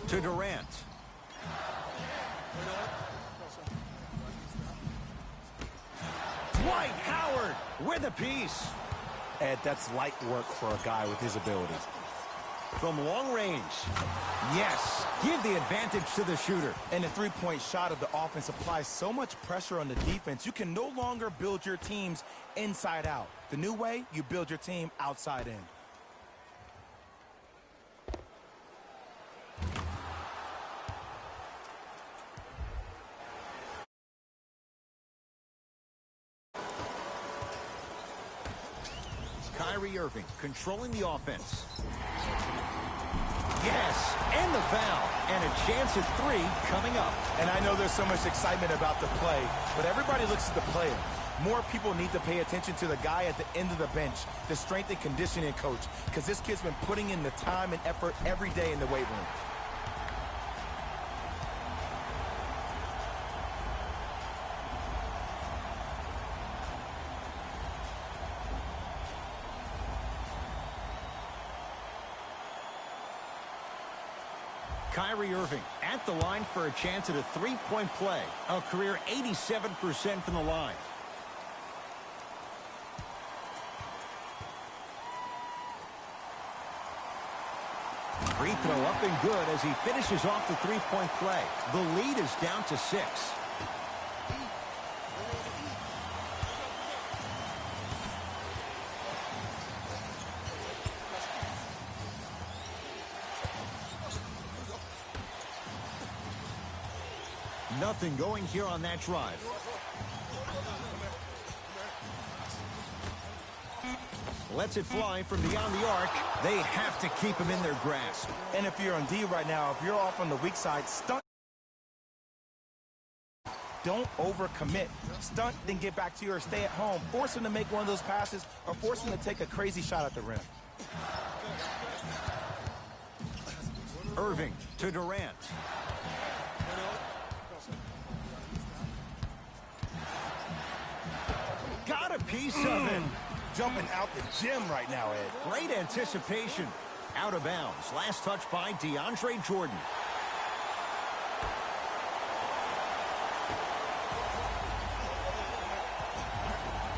To Durant. Dwight Howard with a piece. Ed, that's light work for a guy with his ability. From long range. Yes. Give the advantage to the shooter. And the three-point shot of the offense applies so much pressure on the defense, you can no longer build your teams inside out. The new way, you build your team outside in. Kyrie Irving controlling the offense. Yes, and the foul, and a chance at three coming up. And I know there's so much excitement about the play, but everybody looks at the player. More people need to pay attention to the guy at the end of the bench, the strength and conditioning coach, because this kid's been putting in the time and effort every day in the weight room. Kyrie Irving at the line for a chance at a three-point play. A career 87% from the line. Free throw up and good as he finishes off the three-point play. The lead is down to 6. Nothing going here on that drive. Lets it fly from beyond the arc. They have to keep him in their grasp. And if you're on D right now, if you're off on the weak side, stunt. Don't overcommit. Stunt, then get back to you or stay at home. Force him to make one of those passes or force him to take a crazy shot at the rim. Irving to Durant. Got a piece of it. Jumping out the gym right now, Ed. Great anticipation. Out of bounds. Last touch by DeAndre Jordan.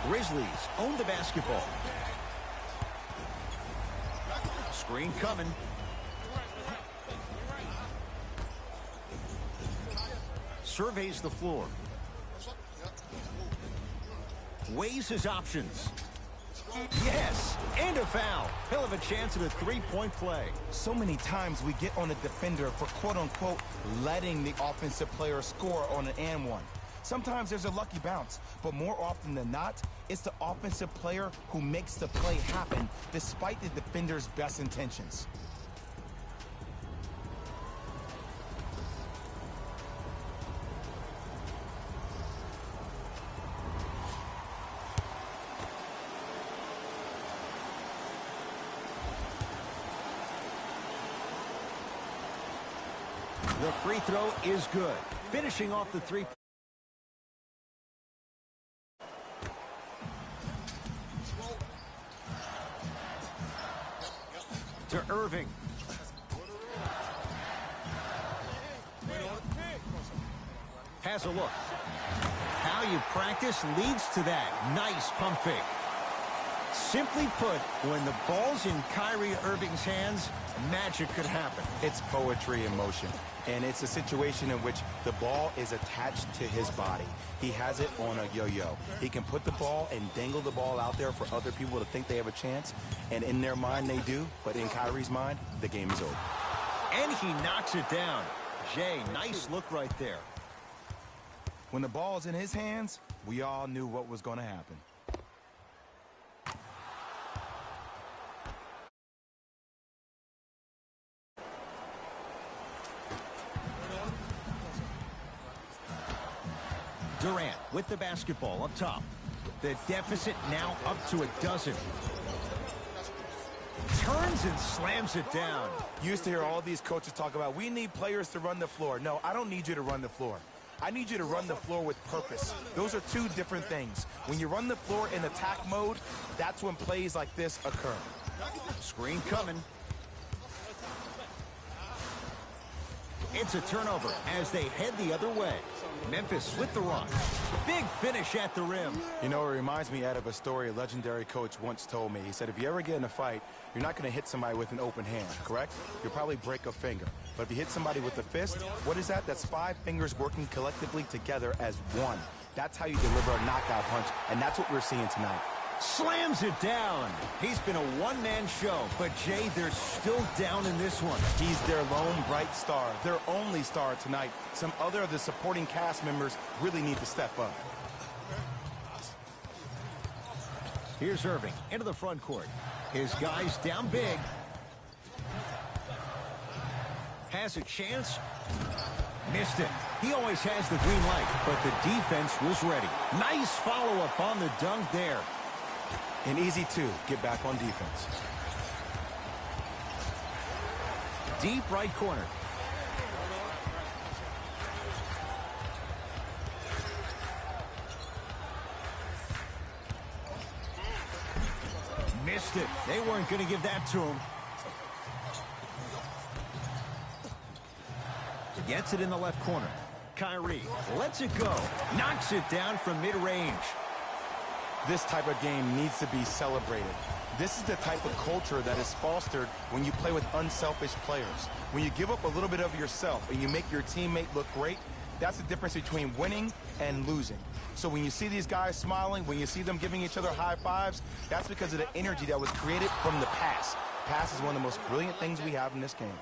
Grizzlies own the basketball. Screen coming. Surveys the floor. Weighs his options. Yes, and a foul. He'll have a chance at a three-point play. So many times we get on a defender for quote-unquote letting the offensive player score on an and one. Sometimes there's a lucky bounce, but more often than not, it's the offensive player who makes the play happen despite the defender's best intentions. The free throw is good. Finishing off the three. to Irving. Has a look. How you practice leads to that. Nice pump fake. Simply put, when the ball's in Kyrie Irving's hands, magic could happen. It's poetry in motion. And it's a situation in which the ball is attached to his body. He has it on a yo-yo. He can put the ball and dangle the ball out there for other people to think they have a chance. And in their mind, they do. But in Kyrie's mind, the game is over. And he knocks it down. Jay, nice look right there. When the ball's in his hands, we all knew what was going to happen. Durant with the basketball up top. The deficit now up to a dozen. Turns and slams it down. You used to hear all these coaches talk about, we need players to run the floor. No, I don't need you to run the floor. I need you to run the floor with purpose. Those are two different things. When you run the floor in attack mode, that's when plays like this occur. Screen coming. It's a turnover as they head the other way. Memphis with the run. Big finish at the rim. You know, it reminds me, Ed, of a story a legendary coach once told me. He said, if you ever get in a fight, you're not going to hit somebody with an open hand, correct? You'll probably break a finger. But if you hit somebody with a fist, what is that? That's 5 fingers working collectively together as one. That's how you deliver a knockout punch, and that's what we're seeing tonight. Slams it down. He's been a one-man show, but Jay, they're still down in this one. He's their lone bright star, their only star tonight. Some other of the supporting cast members really need to step up. Here's Irving into the front court. His guys down big. Has a chance. Missed it. He always has the green light, but the defense was ready. Nice follow-up on the dunk there. And easy, too. Get back on defense. Deep right corner. Missed it. They weren't going to give that to him. Gets it in the left corner. Kyrie lets it go. Knocks it down from mid-range. This type of game needs to be celebrated. This is the type of culture that is fostered when you play with unselfish players. When you give up a little bit of yourself and you make your teammate look great, that's the difference between winning and losing. So when you see these guys smiling, when you see them giving each other high fives, that's because of the energy that was created from the pass. Pass is one of the most brilliant things we have in this game.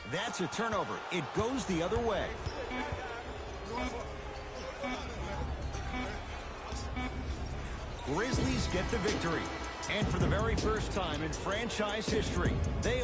That's a turnover. It goes the other way. Grizzlies get the victory. And for the very first time in franchise history, they